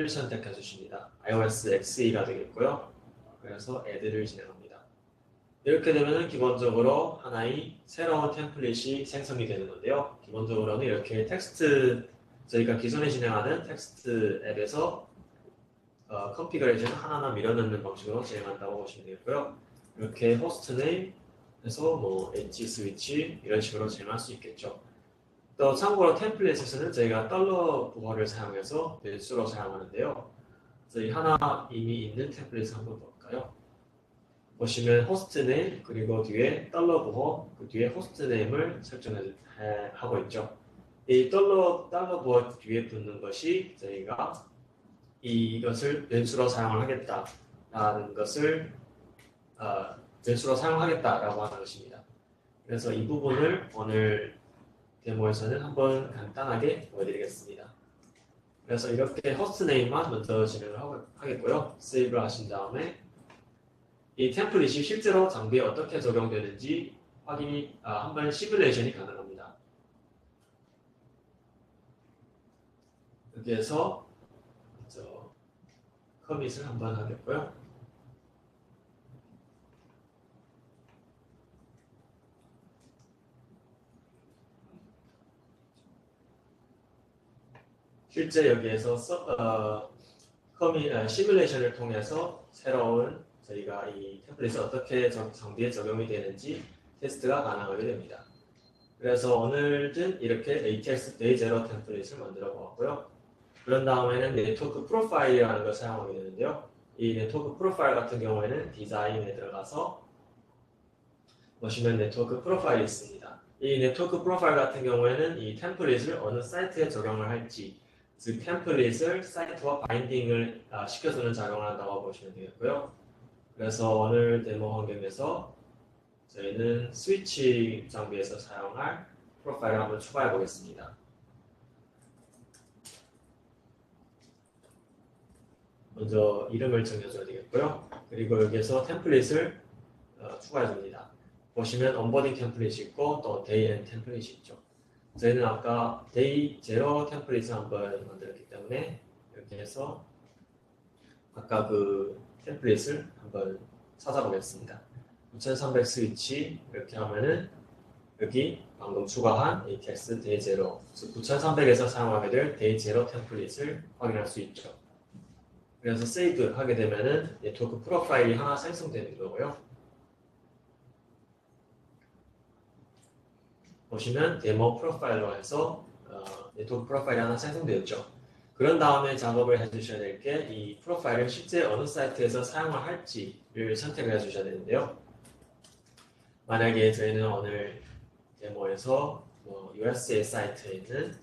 선택해 주십니다. iOS XE가 되겠고요. 그래서 add를 진행합니다. 이렇게 되면 기본적으로 하나의 새로운 템플릿이 생성이 되는 건데요. 기본적으로는 이렇게 저희가 기존에 진행하는 텍스트 앱에서 컨피그레이션을 하나하나 밀어넣는 방식으로 진행한다고 보시면 되겠고요. 이렇게 호스트 네임에서 뭐 H 스위치 이런 식으로 진행할 수 있겠죠. 또 참고로 템플릿에서는 저희가 달러 부호를 사용해서 변수로 사용하는데요. 저희 하나 이미 있는 템플릿을 한번 볼까요? 보시면 호스트 네임 그리고 뒤에 달러 부호 그 뒤에 호스트 네임을 설정하고 있죠. 이 달러 부호 뒤에 붙는 것이 저희가 이것을 변수로 사용을 하겠다라는 것을 변수로 사용하겠다라고 하는 것입니다. 그래서 이 부분을 오늘 데모에서는 한번 간단하게 보여드리겠습니다. 그래서 이렇게 호스트 네임만 먼저 진행을 하겠고요. 세이브를 하신 다음에 이 템플릿이 실제로 장비에 어떻게 적용되는지 한번 시뮬레이션이 가능합니다. 여기에서 커밋을 한번 하겠고요. 실제 여기에서 시뮬레이션을 통해서 새로운 저희가 이 템플릿이 어떻게 장비에 적용이 되는지 테스트가 가능하게 됩니다. 그래서 오늘은 이렇게 ATX Day 0 템플릿을 만들어 보았고요. 그런 다음에는 네트워크 프로파일이라는 걸 사용하게 되는데요. 이 네트워크 프로파일 같은 경우에는 디자인에 들어가서 보시면 네트워크 프로파일이 있습니다. 이 네트워크 프로파일 같은 경우에는 이 템플릿을 어느 사이트에 적용을 할지, 즉 템플릿을 사이트와 바인딩을 시켜주는 작용을 한다고 보시면 되겠고요. 그래서 오늘 데모 환경에서 저희는 스위치 장비에서 사용할 프로파일을 한번 추가해 보겠습니다. 먼저 이름을 정해줘야 되겠고요. 그리고 여기에서 템플릿을 추가해 줍니다. 보시면 onboarding 템플릿이 있고 또 day n 템플릿이 있죠. 저희는 아까 day 0 템플릿을 한번 만들었기 때문에 이렇게 해서 아까 그 템플릿을 한번 찾아보겠습니다. 9300 스위치 이렇게 하면은 여기 방금 추가한 ATX day 0, 9300에서 사용하게 될 day 0 템플릿을 확인할 수 있죠. 그래서 세이브 하게 되면은 네트워크 프로파일이 하나 생성되는 거고요. 보시면 데모 프로파일로 해서 네트워크 프로파일이 하나 생성되었죠. 그런 다음에 작업을 해주셔야 될 게 이 프로파일을 실제 어느 사이트에서 사용을 할지를 선택을 해주셔야 되는데요. 만약에 저희는 오늘 데모에서 USA 사이트에 있는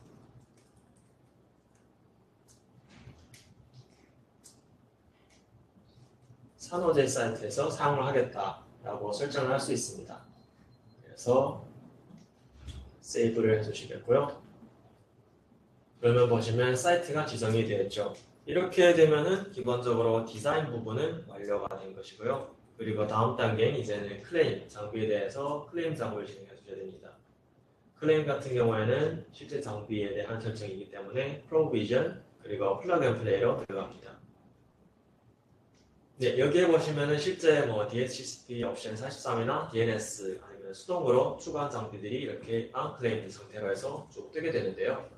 산호제 사이트에서 사용을 하겠다라고 설정을 할 수 있습니다. 그래서 세이브를 해주시겠고요. 그러면 보시면 사이트가 지정이 되었죠. 이렇게 되면은 기본적으로 디자인 부분은 완료가 된 것이고요. 그리고 다음 단계는 이제는 클레임, 장비에 대해서 클레임 작업을 진행해 주셔야 됩니다. 클레임 같은 경우에는 실제 장비에 대한 설정이기 때문에 프로비전 그리고 플러그 앤 플레이로 들어갑니다. 네, 여기에 보시면은 실제 뭐 DHCP 옵션 43이나 DNS 아니면 수동으로 추가한 장비들이 이렇게 언클레임드 상태로 해서 쭉 뜨게 되는데요.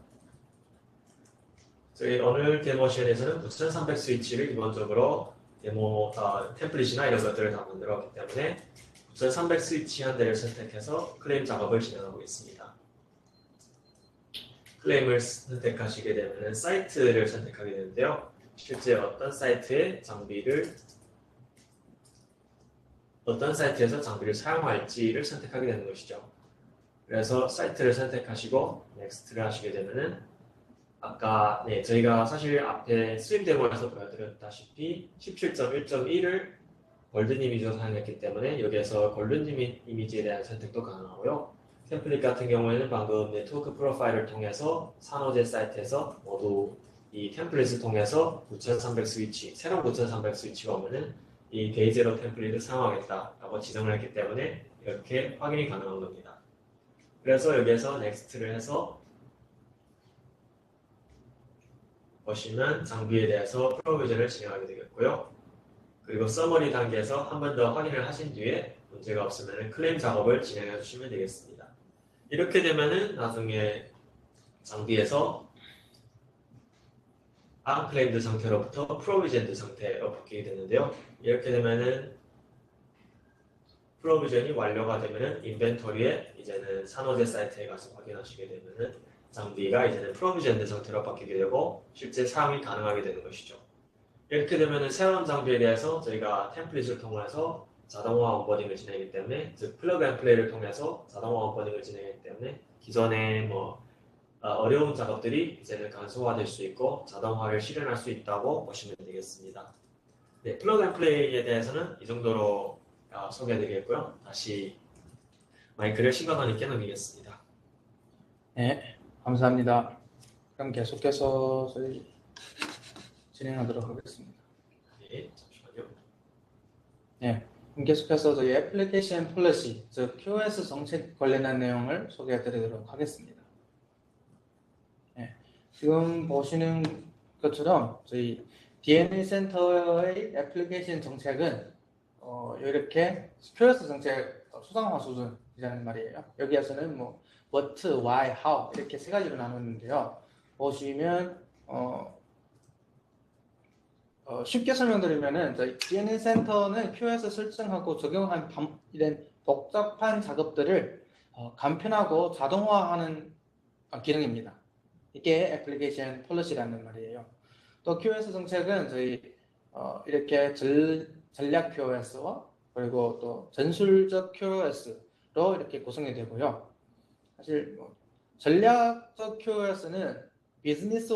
저희 오늘 데모션에서는 9300 스위치를 기본적으로 템플릿이나 이런 것들을 다 만들었기 때문에 9300 스위치 한 대를 선택해서 클레임 작업을 진행하고 있습니다. 클레임을 선택하시게 되면 사이트를 선택하게 되는데요. 실제 어떤 사이트에서 장비를 사용할지를 선택하게 되는 것이죠. 그래서 사이트를 선택하시고 넥스트를 하시게 되면은 아까 저희가 사실 앞에 수입 데모에서 보여드렸다시피 17.1.1을 골든 이미지로 사용했기 때문에 여기에서 골든 이미지에 대한 선택도 가능하고요. 템플릿 같은 경우에는 방금 네트워크 프로파일을 통해서 산호제 사이트에서 모두 이 템플릿을 통해서 9300 스위치, 새로운 9300 스위치가 오면은 이 데이제로 템플릿을 사용하겠다라고 지정을 했기 때문에 이렇게 확인이 가능한 겁니다. 그래서 여기에서 넥스트를 해서 보시면 장비에 대해서 프로비전을 진행하게 되겠고요. 그리고 서머리 단계에서 한 번 더 확인을 하신 뒤에 문제가 없으면 클레임 작업을 진행해 주시면 되겠습니다. 이렇게 되면은 나중에 장비에서 언클레임드 상태로부터 프로비전드 상태로 바뀌게 되는데요. 이렇게 되면은 프로비전이 완료가 되면은 인벤토리에 이제는 산호제 사이트에 가서 확인하시게 되면은 장비가 이제는 프로비전드 상태로 바뀌게 되고 실제 사용이 가능하게 되는 것이죠. 이렇게 되면은 새로운 장비에 대해서 저희가 템플릿을 통해서 자동화 온보딩을 진행하기 때문에 즉 플러그 앤 플레이를 통해서 자동화 온보딩을 진행하기 때문에 기존의 어려운 작업들이 이제는 간소화될 수 있고 자동화를 실현할 수 있다고 보시면 되겠습니다. 네, 플러그 앤 플레이에 대해서는 이 정도로 소개해드리겠고요. 다시 마이크를 신관원님께 넘기겠습니다. 네, 감사합니다. 그럼 계속해서 저희 진행하도록 하겠습니다. 네, 잠시만요. 네, 그럼 계속해서 저희 애플리케이션 폴리시, 즉 QoS 정책 관련한 내용을 소개해드리도록 하겠습니다. 네, 지금 보시는 것처럼 저희 DNA 센터의 애플리케이션 정책은 이렇게 QoS 정책 수상화 수준이라는 말이에요. 여기에서는 뭐 what, why, how 이렇게 세 가지로 나누는데요. 보시면 쉽게 설명드리면은 저희 DNA 센터는 QoS 설정하고 적용한 이런 복잡한 작업들을 간편하고 자동화하는 기능입니다. 이게 애플리케이션 폴리시라는 말이에요. 또 QoS 정책은 저희 이렇게 전략 QoS와 그리고 또 전술적 QoS로 이렇게 구성이 되고요. 사실 전략적 QoS는 비즈니스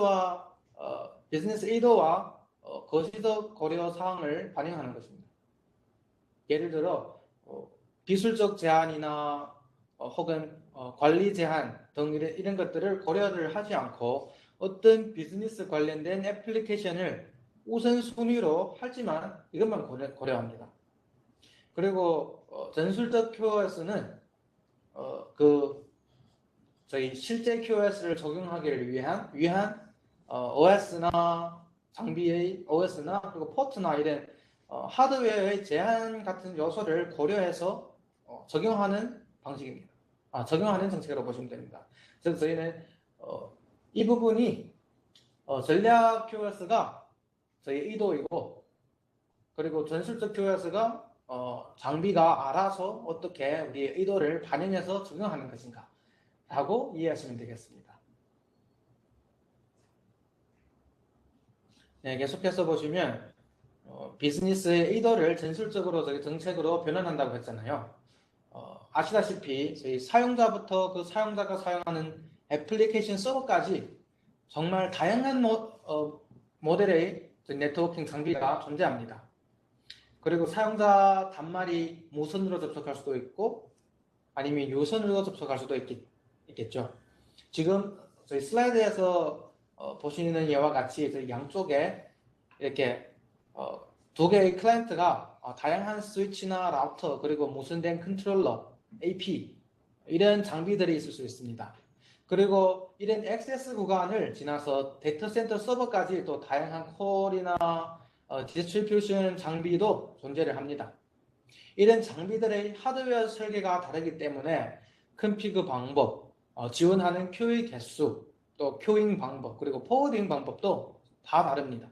의도와 거시적 고려 사항을 반영하는 것입니다. 예를 들어 기술적 제한이나 혹은 관리 제한 등 이런 것들을 고려를 하지 않고 어떤 비즈니스 관련된 애플리케이션을 우선순위로 하지만 이것만 고려합니다. 그리고 전술적 QoS는 저희 실제 QoS를 적용하기를 위한 OS나 장비의 OS나 그리고 포트나 이런 하드웨어의 제한 같은 요소를 고려해서 적용하는 방식입니다. 적용하는 정책으로 보시면 됩니다. 그래서 저희는 이 부분이 전략 QoS가 저희 의도이고 그리고 전술적 QoS가 장비가 알아서 어떻게 우리의 의도를 반영해서 적용하는 것인가 라고 이해하시면 되겠습니다. 네, 계속해서 보시면 비즈니스의 의도를 전술적으로 저희 정책으로 변환한다고 했잖아요. 아시다시피 저희 사용자부터 그 사용자가 사용하는 애플리케이션 서버까지 정말 다양한 모델의 네트워킹 장비가 존재합니다. 그리고 사용자 단말이 무선으로 접속할 수도 있고 아니면 유선으로 접속할 수도 있겠죠. 지금 저희 슬라이드에서 보시는 예와 같이 저희 양쪽에 이렇게 두 개의 클라이언트가 다양한 스위치나 라우터 그리고 무선된 컨트롤러, AP 이런 장비들이 있을 수 있습니다. 그리고 이런 액세스 구간을 지나서 데이터 센터 서버까지 또 다양한 콜이나 디스트리뷰션 장비도 존재를 합니다. 이런 장비들의 하드웨어 설계가 다르기 때문에 컨피그 방법, 지원하는 큐의 개수, 또 큐잉 방법, 그리고 포워딩 방법도 다 다릅니다.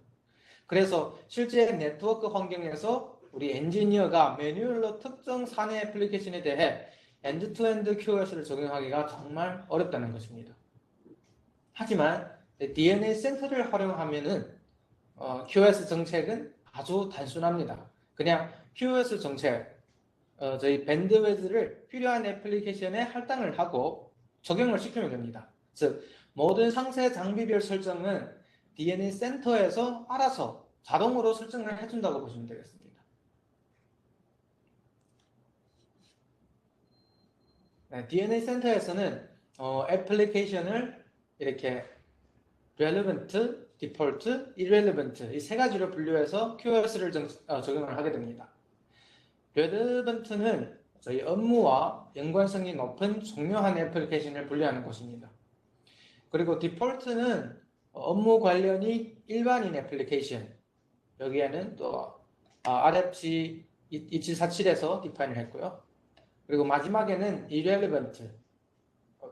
그래서 실제 네트워크 환경에서 우리 엔지니어가 매뉴얼로 특정 사내 애플리케이션에 대해 엔드-투-엔드 QoS를 적용하기가 정말 어렵다는 것입니다. 하지만 DNA 센터를 활용하면은 QoS 정책은 아주 단순합니다. 그냥 QoS 정책, 저희 밴드위드를 필요한 애플리케이션에 할당을 하고 적용을 시키면 됩니다. 즉 모든 상세 장비별 설정은 DNA 센터에서 알아서 자동으로 설정을 해준다고 보시면 되겠습니다. 네, DNA 센터에서는 애플리케이션을 이렇게 relevant, default, irrelevant 이 세 가지로 분류해서 QoS를 적용을 하게 됩니다. relevant는 저희 업무와 연관성이 높은 중요한 애플리케이션을 분류하는 것입니다. 그리고 default는 업무 관련이 일반인 애플리케이션, 여기에는 또 RFC 2747에서 디파인을 했고요. 그리고 마지막에는 irrelevant,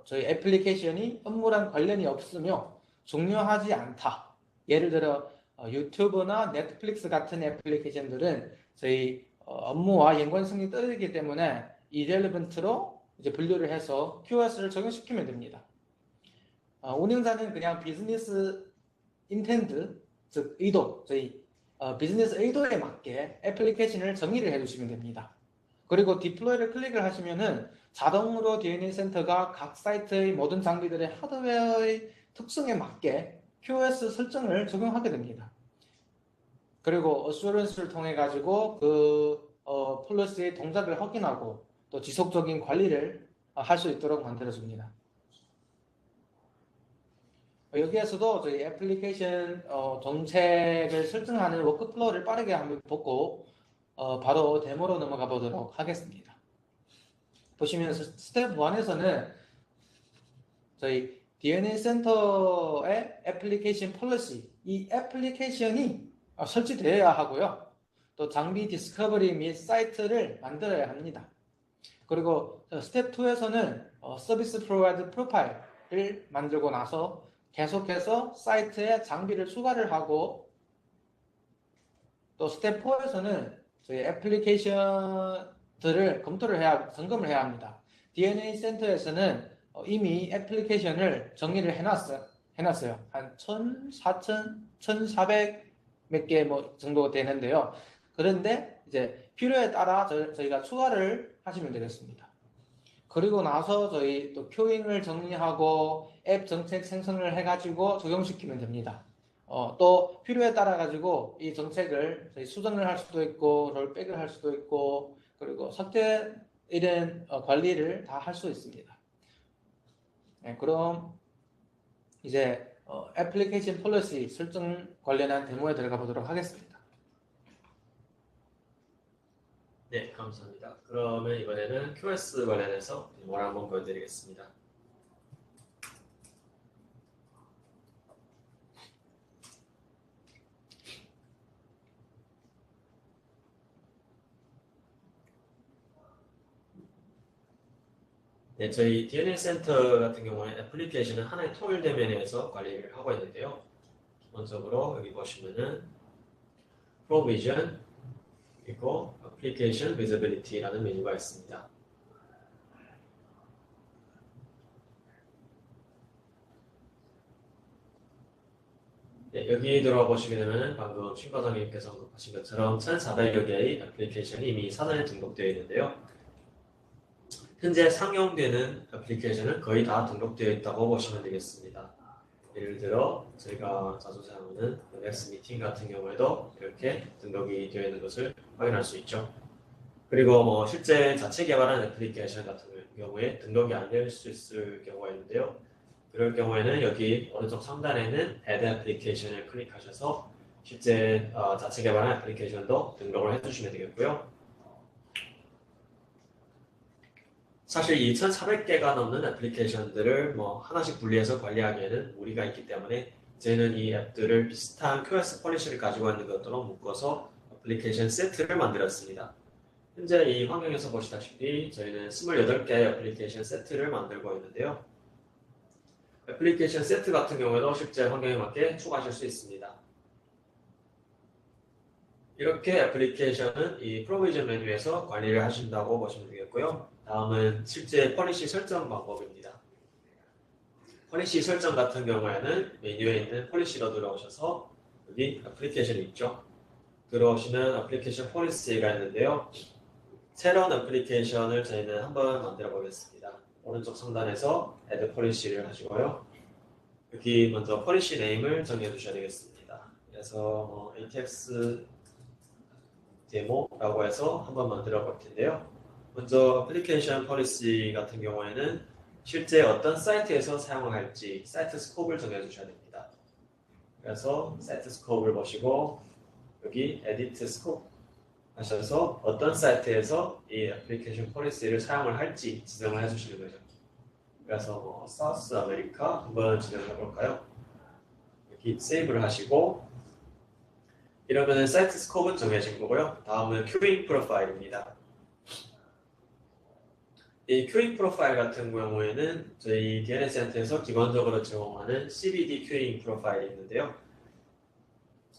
저희 애플리케이션이 업무랑 관련이 없으며 중요하지 않다. 예를 들어 유튜브나 넷플릭스 같은 애플리케이션들은 저희 업무와 연관성이 떨어지기 때문에 irrelevant로 이제 분류를 해서 QoS를 적용시키면 됩니다. 운영자는 그냥 비즈니스 인텐드, 즉 의도, 저희 비즈니스 의도에 맞게 애플리케이션을 정의를 해주시면 됩니다. 그리고 디플로이를 클릭을 하시면은 자동으로 DNA 센터가 각 사이트의 모든 장비들의 하드웨어의 특성에 맞게 QoS 설정을 적용하게 됩니다. 그리고 어슈런스를 통해 가지고 그 폴리시의 동작을 확인하고 또 지속적인 관리를 할 수 있도록 만들어줍니다. 여기에서도 저희 애플리케이션 정책을 설정하는 워크플로우를 빠르게 한번 보고 바로 데모로 넘어가 보도록 하겠습니다. 보시면 스텝 1에서는 저희 DNA 센터의 애플리케이션 폴리시, 이 애플리케이션이 설치되어야 하고요. 또 장비 디스커버리 및 사이트를 만들어야 합니다. 그리고 스텝 2에서는 서비스 프로바이더 프로파일을 만들고 나서 계속해서 사이트에 장비를 추가를 하고 또 스텝 4에서는 저희 애플리케이션들을 점검을 해야 합니다. DNA 센터에서는 이미 애플리케이션을 정리를 해놨어요. 한 1,000, 4,000, 1,400 몇 개 뭐 정도 되는데요. 그런데 이제 필요에 따라 저희가 추가를 하시면 되겠습니다. 그리고 나서 저희 또 큐잉을 정리하고 앱 정책 생성을 해가지고 적용시키면 됩니다. 또 필요에 따라 가지고 이 정책을 저희 수정을 할 수도 있고 롤백을 할 수도 있고 그리고 삭제 이런 관리를 다 할 수 있습니다. 네, 그럼 이제 애플리케이션 폴리시 설정 관련한 데모에 들어가 보도록 하겠습니다. 네, 감사합니다. 그러면 이번에는 QoS 관련해서 데모를 한번 보여드리겠습니다. 네, 저희 DNA 센터 같은 경우에 애플리케이션은 하나의 통일 대면에서 관리를 하고 있는데요. 기본적으로 여기 보시면은 Provision 그리고 Application Visibility라는 메뉴가 있습니다. 네, 여기 들어와 보시게 되면 방금 신 과장님께서 언급하신 것처럼 1,400여 개의 애플리케이션이 이미 사전에 등록되어 있는데요. 현재 상용되는 애플리케이션은 거의 다 등록되어 있다고 보시면 되겠습니다. 예를 들어 저희가 자주 사용하는 엑스 미팅 같은 경우에도 이렇게 등록이 되어 있는 것을 확인할 수 있죠. 그리고 뭐 실제 자체 개발한 애플리케이션 같은 경우에 등록이 안 될 수 있을 경우가 있는데요. 그럴 경우에는 여기 오른쪽 상단에는 Add Application을 클릭하셔서 실제 자체 개발한 애플리케이션도 등록을 해주시면 되겠고요. 사실 2,400개가 넘는 애플리케이션들을 뭐 하나씩 분리해서 관리하기에는 무리가 있기 때문에 저희는 이 앱들을 비슷한 QoS 폴리시를 가지고 있는 것들로 묶어서 애플리케이션 세트를 만들었습니다. 현재 이 환경에서 보시다시피 저희는 28개의 애플리케이션 세트를 만들고 있는데요. 애플리케이션 세트 같은 경우에도 실제 환경에 맞게 추가하실 수 있습니다. 이렇게 애플리케이션은 이 프로비전 메뉴에서 관리를 하신다고 보시면 되겠고요. 다음은 실제 폴리시 설정 방법입니다. 폴리시 설정 같은 경우에는 메뉴에 있는 폴리시로 들어오셔서 여기 애플리케이션이 있죠. 들어오시면 애플리케이션 폴리시가 있는데요. 새로운 애플리케이션을 저희는 한번 만들어 보겠습니다. 오른쪽 상단에서 Add 폴리시를 하시고요. 여기 먼저 폴리시 네임을 정해 주셔야 되겠습니다. 그래서 뭐 ATX 데모라고 해서 한번 만들어 볼 텐데요. 먼저 애플리케이션 폴리시 같은 경우에는 실제 어떤 사이트에서 사용을 할지 사이트 스코프를 정해 주셔야 됩니다. 그래서 사이트 스코프를 보시고 여기 에디트 스코프 하셔서 어떤 사이트에서 이 애플리케이션 폴리시를 사용을 할지 지정을 해주시는 거죠. 그래서 뭐 사우스 아메리카 한번 진행해 볼까요? 여기 세이브를 하시고 이러면 사이트 스코프는 정해진 거고요. 다음은 큐잉 프로파일입니다. 이 큐잉 프로파일 같은 경우에는 저희 DNS 센터에서 기본적으로 제공하는 CBD 큐잉 프로파일이 있는데요.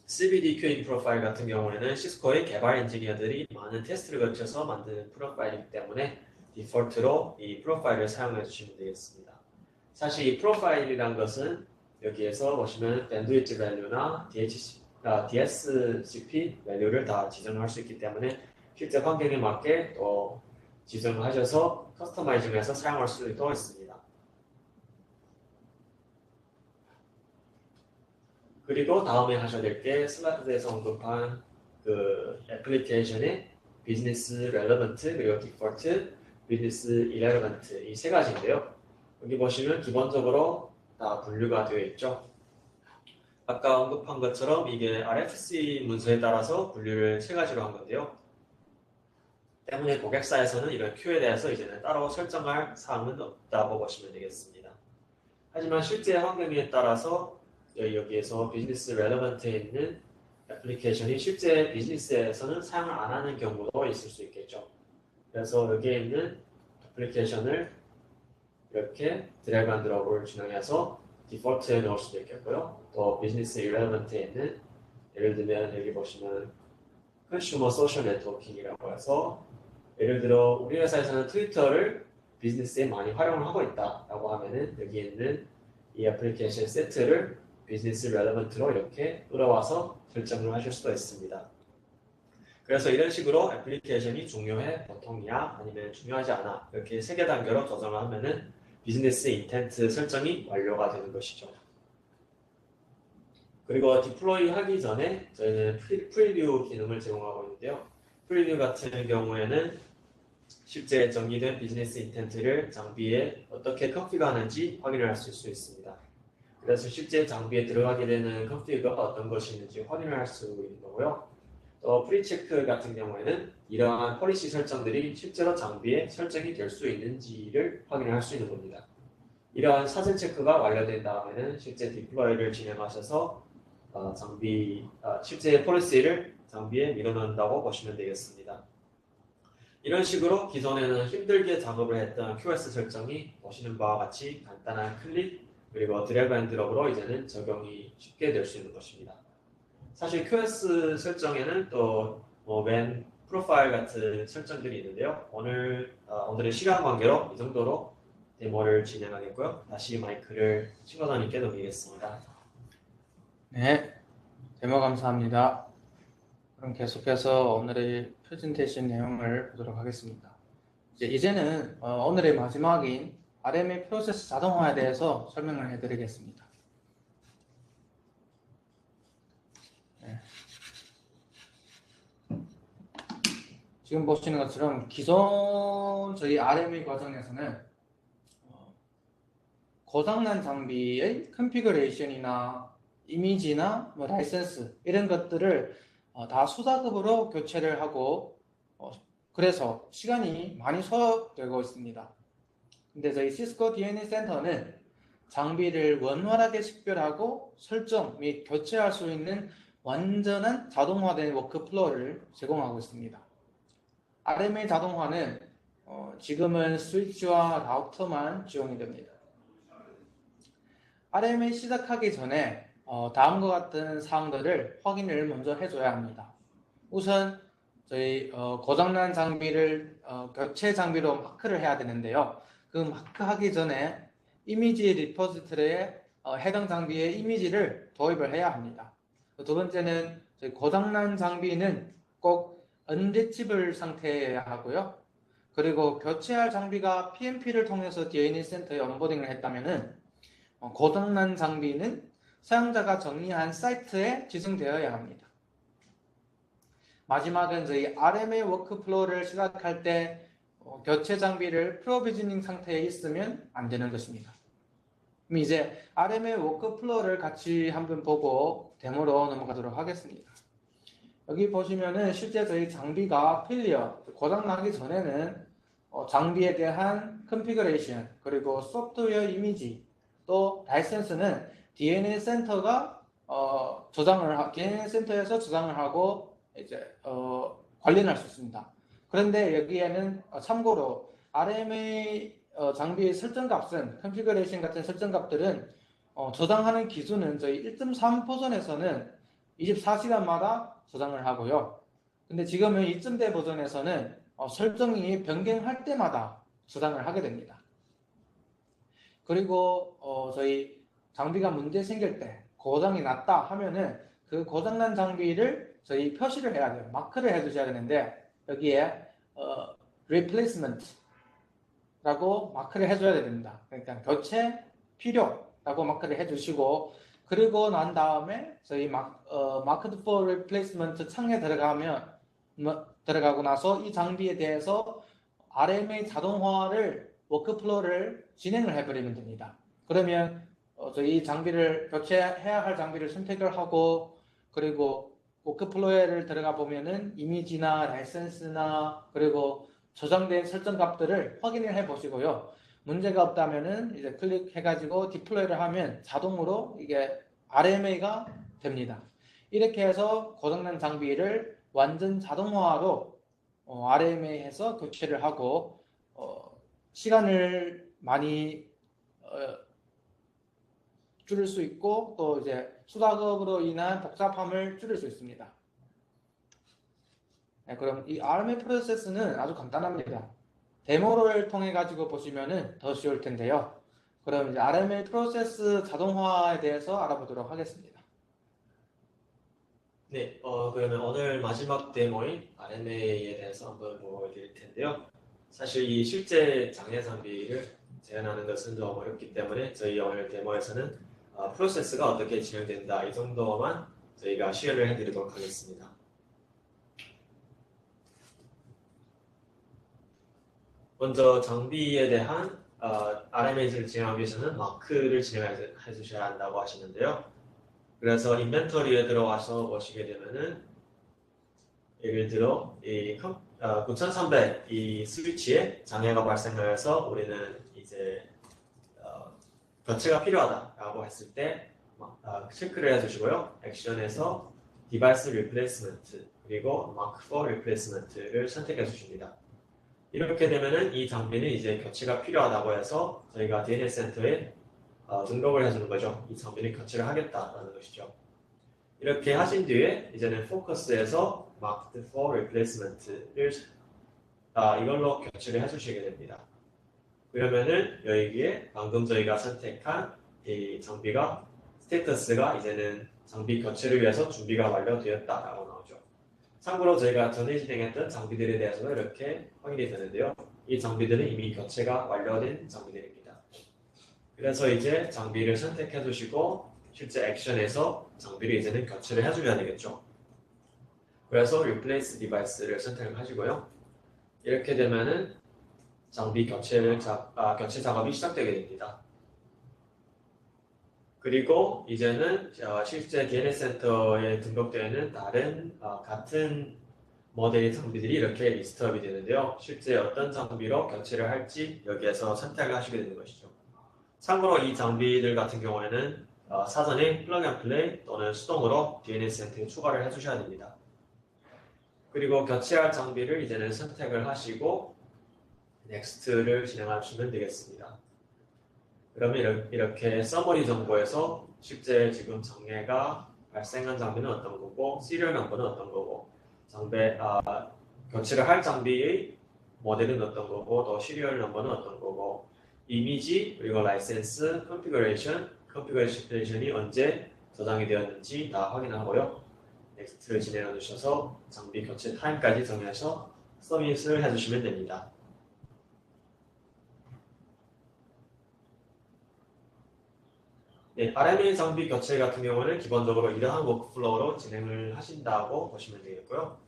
CBD 큐잉 프로파일 같은 경우에는 시스코의 개발 엔지니어들이 많은 테스트를 거쳐서 만든 프로파일이기 때문에 디폴트로 이 프로파일을 사용해 주시면 되겠습니다. 사실 이 프로파일이란 것은 여기에서 보시면 밴드위드 밸류나 DSCP 밸류를 다 지정할 수 있기 때문에 실제 환경에 맞게 또 지정을 하셔서 커스터마이징해서 사용할 수도 있습니다. 그리고 다음에 하셔야 될 게 슬라이드에서 언급한 그 애플리케이션의 비즈니스 렐러번트 그리고 디폴트 비즈니스 이렐러번트 이 세 가지인데요. 여기 보시면 기본적으로 다 분류가 되어 있죠. 아까 언급한 것처럼 이게 RFC 문서에 따라서 분류를 세 가지로 한 건데요. 때문에 고객사에서는 이런 Q에 대해서 이제는 따로 설정할 사항은 없다고 보시면 되겠습니다. 하지만 실제 환경에 따라서 여기에서 비즈니스 렐러번트에 있는 애플리케이션이 실제 비즈니스에서는 사용을 안 하는 경우도 있을 수 있겠죠. 그래서 여기에 있는 애플리케이션을 이렇게 드래그 앤 드롭을 진행해서 디폴트에 넣을 수도 있겠고요. 또 비즈니스 렐러번트에 있는 예를 들면 여기 보시면 컨슈머 소셜 네트워킹이라고 해서 예를 들어 우리 회사에서는 트위터를 비즈니스에 많이 활용을 하고 있다라고 하면은 여기 있는 이 애플리케이션 세트를 비즈니스 렐러번트로 이렇게 끌어와서 설정을 하실 수도 있습니다. 그래서 이런 식으로 애플리케이션이 중요해, 보통이야, 아니면 중요하지 않아 이렇게 세 개 단계로 조정을 하면은 비즈니스 인텐트 설정이 완료가 되는 것이죠. 그리고 디플로이 하기 전에 저희는 프리뷰 기능을 제공하고 있는데요. 프리뷰 같은 경우에는 실제 정의된 비즈니스 인텐트를 장비에 어떻게 컨피그하는지 확인을 할 수 있습니다. 그래서 실제 장비에 들어가게 되는 컨피그가 어떤 것이 있는지 확인을 할 수 있는 거고요. 또 프리체크 같은 경우에는 이러한 폴리시 설정들이 실제로 장비에 설정이 될 수 있는지를 확인을 할 수 있는 겁니다. 이러한 사전 체크가 완료된 다음에는 실제 디플로이를 진행하셔서 실제 폴리시를 장비에 밀어넣는다고 보시면 되겠습니다. 이런 식으로 기존에는 힘들게 작업을 했던 QoS 설정이 보시는 바와 같이 간단한 클릭 그리고 드래그 앤 드롭으로 이제는 적용이 쉽게 될 수 있는 것입니다. 사실 QoS 설정에는 또 맨 프로파일 같은 설정들이 있는데요. 오늘의 시간 관계로 이 정도로 데모를 진행하겠고요. 다시 마이크를 친구단님께 넘기겠습니다. 네, 데모 감사합니다. 그럼 계속해서 오늘의 프레젠테이션 내용을 보도록 하겠습니다. 이제는 오늘의 마지막인 RMA 프로세스 자동화에 대해서 설명을 해드리겠습니다. 지금 보시는 것처럼 기존 저희 RMA 과정에서는 고장난 장비의 컨피그레이션이나 이미지나 뭐 라이센스 이런 것들을 다 수작업으로 교체를 하고 그래서 시간이 많이 소요되고 있습니다. 근데 저희 시스코 DNA 센터는 장비를 원활하게 식별하고 설정 및 교체할 수 있는 완전한 자동화된 워크플로우를 제공하고 있습니다. RMA 자동화는 지금은 스위치와 라우터만 지원이 됩니다. RMA 시작하기 전에 다음과 같은 사항들을 확인을 먼저 해줘야 합니다. 우선 저희 고장난 장비를 교체 장비로 마크를 해야 되는데요. 그 마크하기 전에 이미지 리포지터리에 해당 장비의 이미지를 도입을 해야 합니다. 두 번째는 저희 고장난 장비는 꼭 언리치블 상태여야 하고요. 그리고 교체할 장비가 PMP를 통해서 DNA 센터에 온보딩을 했다면은 고장난 장비는 사용자가 정리한 사이트에 지정되어야 합니다. 마지막은 저희 RMA 워크플로우를 시작할 때 교체 장비를 프로비저닝 상태에 있으면 안 되는 것입니다. 그럼 이제 RMA 워크플로우를 같이 한번 보고 데모로 넘어가도록 하겠습니다. 여기 보시면은 실제 저희 장비가 필리어, 고장나기 전에는 장비에 대한 컨피그레이션, 그리고 소프트웨어 이미지, 또 라이센스는 DNA 센터가 DNA 센터에서 저장을 하고 이제 관리할 수 있습니다. 그런데 여기에는 참고로 RMA 장비의 설정값은 컨피그레이션 같은 설정값들은 저장하는 기준은 저희 1.3 버전에서는 24시간마다 저장을 하고요. 근데 지금은 2.0 버전에서는 설정이 변경할 때마다 저장을 하게 됩니다. 그리고 저희 장비가 문제 생길 때 고장이 났다 하면은 그 고장난 장비를 저희 표시를 해야 돼요. 마크를 해두셔야 되는데 여기에 replacement라고 마크를 해줘야 됩니다. 그러니까 교체 필요라고 마크를 해주시고 그리고 난 다음에 저희 marked for replacement 창에 들어가고 나서 이 장비에 대해서 RMA 자동화를 워크플로우를 진행을 해버리면 됩니다. 그러면 저희 장비를 교체해야 할 장비를 선택을 하고 그리고 워크플로우를 들어가 보면은 이미지나 라이센스나 그리고 저장된 설정 값들을 확인을 해 보시고요. 문제가 없다면은 이제 클릭해가지고 디플로이를 하면 자동으로 이게 RMA가 됩니다. 이렇게 해서 고장난 장비를 완전 자동화로 RMA해서 교체를 하고 시간을 많이 줄일 수 있고 또 이제 수작업으로 인한 복잡함을 줄일 수 있습니다. 네, 그럼 이 RMA 프로세스는 아주 간단합니다. 데모를 통해 가지고 보시면은 더 쉬울 텐데요. 그럼 이제 RMA 프로세스 자동화에 대해서 알아보도록 하겠습니다. 네, 그러면 오늘 마지막 데모인 RMA에 대해서 한번 보여드릴 텐데요. 사실 이 실제 장애 장비를 재현하는 것은 좀 어렵기 때문에 저희 오늘 데모에서는 프로세스가 어떻게 진행된다 이 정도만 저희가 시연을 해드리도록 하겠습니다. 먼저 장비에 대한 RMA를 진행하기 위해서는 마크를 진행해 주셔야 한다고 하시는데요. 그래서 인벤토리에 들어와서 보시게 되면은 예를 들어 이 9300 이 스위치에 장애가 발생하여서 우리는 이제 교체가 필요하다라고 했을 때 체크를 해주시고요. 액션에서 디바이스 리플레이스먼트 그리고 마크 4 리플레이스먼트를 선택해 주십니다. 이렇게 되면은 이 장비는 이제 교체가 필요하다고 해서 저희가 DNA 센터에 등록을 해주는 거죠. 이 장비는 교체를 하겠다라는 것이죠. 이렇게 하신 뒤에 이제는 포커스에서 Marked for Replacement를 이걸로 교체를 해주시게 됩니다. 그러면은 여기에 방금 저희가 선택한 이 장비가 스테이터스가 이제는 장비 교체를 위해서 준비가 완료되었다라고 나오죠. 참고로 저희가 전에 진행했던 장비들에 대해서는 이렇게 확인이 되는데요. 이 장비들은 이미 교체가 완료된 장비들입니다. 그래서 이제 장비를 선택해 주시고 실제 액션에서 장비를 이제는 교체를 해주면 되겠죠. 그래서 Replace Device를 선택을 하시고요. 이렇게 되면은 장비 교체 작업이 시작되게 됩니다. 그리고 이제는 실제 DNS 센터에 등록되어 있는 다른 같은 모델의 장비들이 이렇게 리스트업이 되는데요. 실제 어떤 장비로 교체를 할지 여기에서 선택을 하시게 되는 것이죠. 참고로 이 장비들 같은 경우에는 사전에 플러그 앤 플레이 또는 수동으로 DNS 센터에 추가를 해주셔야 됩니다. 그리고 교체할 장비를 이제는 선택을 하시고 넥스트를 진행하시면 되겠습니다. 그러면 이렇게 서머리 정보에서 실제 지금 장애가 발생한 장비는 어떤 거고 시리얼 넘버는 어떤 거고 교체를 할 장비의 모델은 어떤 거고 또 시리얼 넘버는 어떤 거고 이미지 그리고 라이센스 컨피그레이션이 언제 저장이 되었는지 다 확인하고요. 넥스트를 진행해 주셔서 장비 교체 타임까지 정해서 서밋을 해주시면 됩니다. 네, RMA 장비 교체 같은 경우는 기본적으로 이러한 워크플로우로 진행을 하신다고 보시면 되겠고요.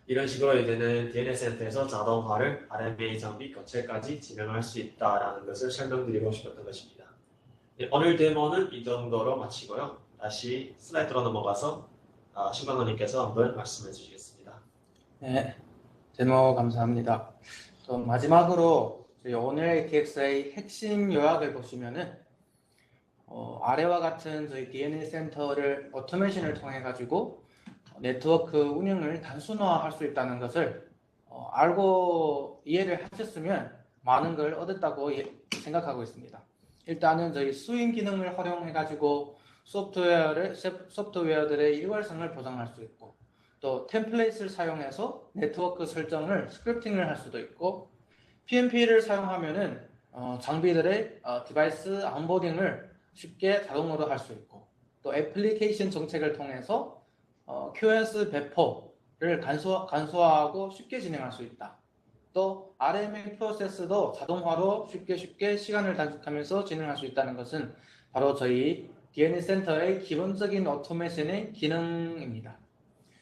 이런 식으로 이제는 DNS 센터에서 자동화를 RMA 장비 교체까지 진행할 수 있다는 것을 설명드리고 싶었던 것입니다. 네, 오늘 데모는 이 정도로 마치고요. 다시 슬라이드로 넘어가서 신광호님께서 한번 말씀해 주시겠습니다. 네, 데모 감사합니다. 또 마지막으로 저희 오늘 ATX의 핵심 요약을 보시면은 아래와 같은 저희 DNA 센터를 오토메이션을 통해 가지고 네트워크 운영을 단순화할 수 있다는 것을 알고 이해를 하셨으면 많은 걸 얻었다고 생각하고 있습니다. 일단은 저희 수인 기능을 활용해 가지고 소프트웨어들의 일괄성을 보장할 수 있고 또 템플릿을 사용해서 네트워크 설정을 스크립팅을 할 수도 있고 PMP를 사용하면은 장비들의 디바이스 온보딩을 쉽게 자동으로 할 수 있고 또 애플리케이션 정책을 통해서 QoS 배포를 간소화하고 쉽게 진행할 수 있다. 또 RMA 프로세스도 자동화로 쉽게 시간을 단축하면서 진행할 수 있다는 것은 바로 저희 DNS 센터의 기본적인 오토메이션의 기능입니다.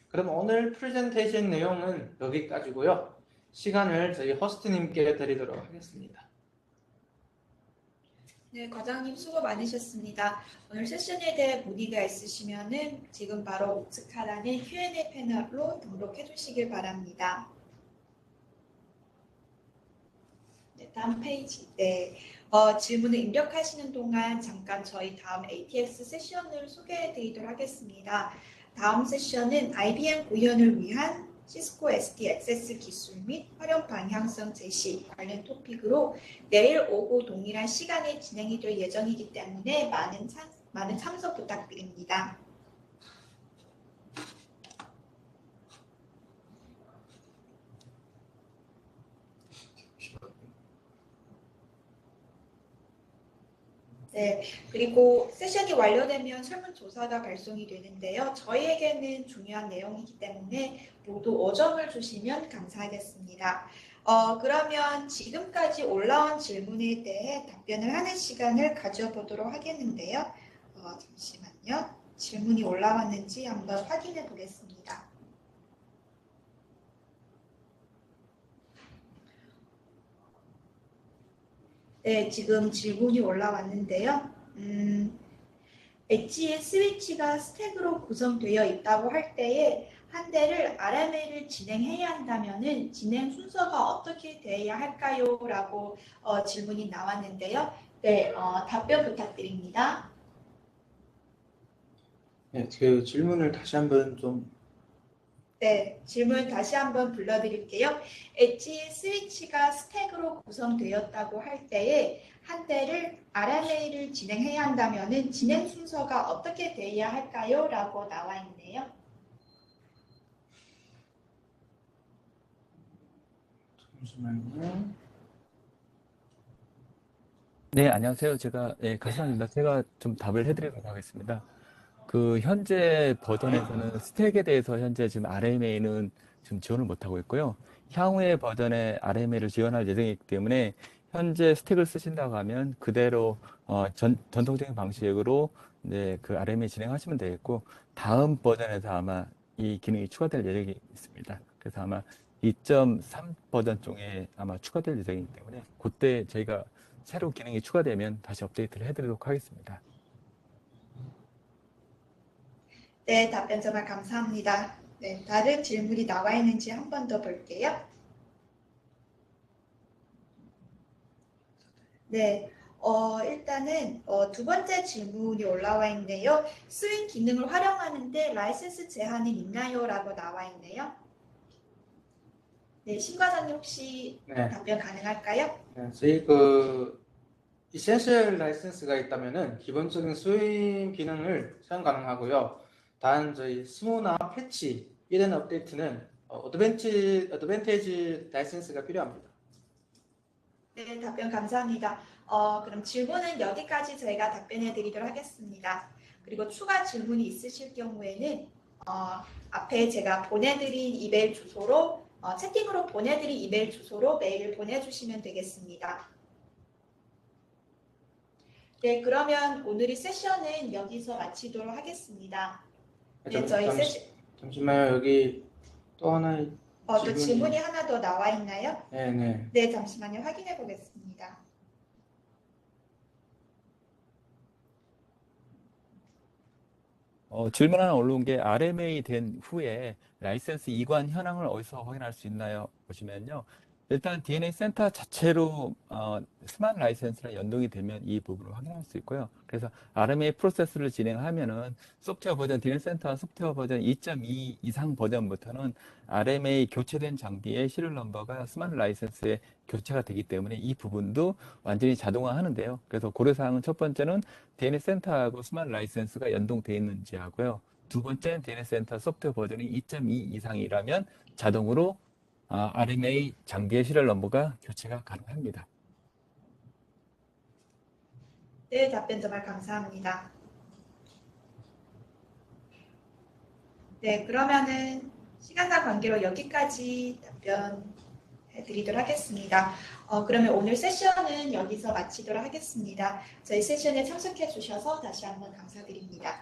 그럼 오늘 프레젠테이션 내용은 여기까지고요. 시간을 저희 호스트님께 드리도록 하겠습니다. 네, 과장님 수고 많으셨습니다. 오늘 세션에 대해 문의가 있으시면은 지금 바로 우측 하단의 Q&A 패널로 등록해 주시길 바랍니다. 네, 다음 페이지. 네, 질문을 입력하시는 동안 잠깐 저희 다음 ATX 세션을 소개해 드리도록 하겠습니다. 다음 세션은 IBM 구현을 위한 시스코 SD 액세스 기술 및 활용 방향성 제시 관련 토픽으로 내일 오후 동일한 시간에 진행이 될 예정이기 때문에 많은 참석 부탁드립니다. 네, 그리고 세션이 완료되면 설문조사가 발송이 되는데요. 저희에게는 중요한 내용이기 때문에 모두 5점을 주시면 감사하겠습니다. 그러면 지금까지 올라온 질문에 대해 답변을 하는 시간을 가져보도록 하겠는데요. 잠시만요. 질문이 올라왔는지 한번 확인해 보겠습니다. 네, 지금 질문이 올라왔는데요. 엣지의 스위치가 스택으로 구성되어 있다고 할 때에 한 대를 RMA를 진행해야 한다면은 진행 순서가 어떻게 되어야 할까요? 라고 질문이 나왔는데요. 네, 답변 부탁드립니다. 네, 그 질문을 다시 한번 좀 네, 질문 다시 한번 불러드릴게요. 엣지의 스위치가 스택으로 구성되었다고 할 때에 한 대를 RMA를 진행해야 한다면은 진행 순서가 어떻게 되어야 할까요? 라고 나와 있네요. 잠시만요. 네, 안녕하세요. 가시입니다. 제가 좀 답을 해드리도록 하겠습니다. 그 현재 버전에서는 스택에 대해서 현재 지금 RMA는 지금 지원을 못하고 있고요. 향후의 버전에 RMA를 지원할 예정이기 때문에 현재 스택을 쓰신다고 하면 그대로 전통적인 방식으로 이제 그 RMA 진행하시면 되겠고 다음 버전에서 아마 이 기능이 추가될 예정이 있습니다. 그래서 아마 2.3 버전 쪽에 아마 추가될 예정이기 때문에 그때 저희가 새로운 기능이 추가되면 다시 업데이트를 해드리도록 하겠습니다. 네, 답변 정말 감사합니다. 네, 다른 질문이 나와 있는지 한 번 더 볼게요. 네, 일단은 두 번째 질문이 올라와 있는데요. 스윙 기능을 활용하는데 라이센스 제한이 있나요? 라고 나와 있네요. 네, 신과장님 혹시 네. 답변 가능할까요? 네, 저희 그 이센셜 라이센스가 있다면은 기본적인 스윙 기능을 사용 가능하고요. 단 저희 스모나 패치 이런 업데이트는 어드밴티지 라이센스가 필요합니다. 네, 답변 감사합니다. 그럼 질문은 여기까지 저희가 답변해 드리도록 하겠습니다. 그리고 추가 질문이 있으실 경우에는 앞에 제가 보내드린 이메일 주소로 채팅으로 보내드린 이메일 주소로 메일을 보내주시면 되겠습니다. 네, 그러면 오늘의 세션은 여기서 마치도록 하겠습니다. 네, 저희 세션 잠시만요. 여기 또 하나의 또 질문이 하나 더 나와 있나요? 네네. 네, 잠시만요. 확인해 보겠습니다. 질문 하나 올라온 게 RMA 된 후에 라이센스 이관 현황을 어디서 확인할 수 있나요? 보시면요. 일단 DNA 센터 자체로 스마트 라이센스랑 연동이 되면 이 부분을 확인할 수 있고요. 그래서 RMA 프로세스를 진행하면은 소프트웨어 버전 DNA 센터 소프트웨어 버전 2.2 이상 버전부터는 RMA 교체된 장비의 시리얼 넘버가 스마트 라이센스에 교체가 되기 때문에 이 부분도 완전히 자동화하는데요. 그래서 고려사항은 첫 번째는 DNA 센터하고 스마트 라이센스가 연동되어 있는지 하고요. 두 번째는 DNA 센터 소프트웨어 버전이 2.2 이상이라면 자동으로 RMA 장비의 시리얼 넘버가 교체가 가능합니다. 네, 답변 정말 감사합니다. 네, 그러면은 시간과 관계로 여기까지 답변해 드리도록 하겠습니다. 그러면 오늘 세션은 여기서 마치도록 하겠습니다. 저희 세션에 참석해 주셔서 다시 한번 감사드립니다.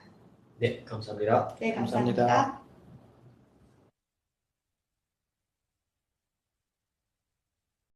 네, 감사합니다. 네, 감사합니다. 감사합니다.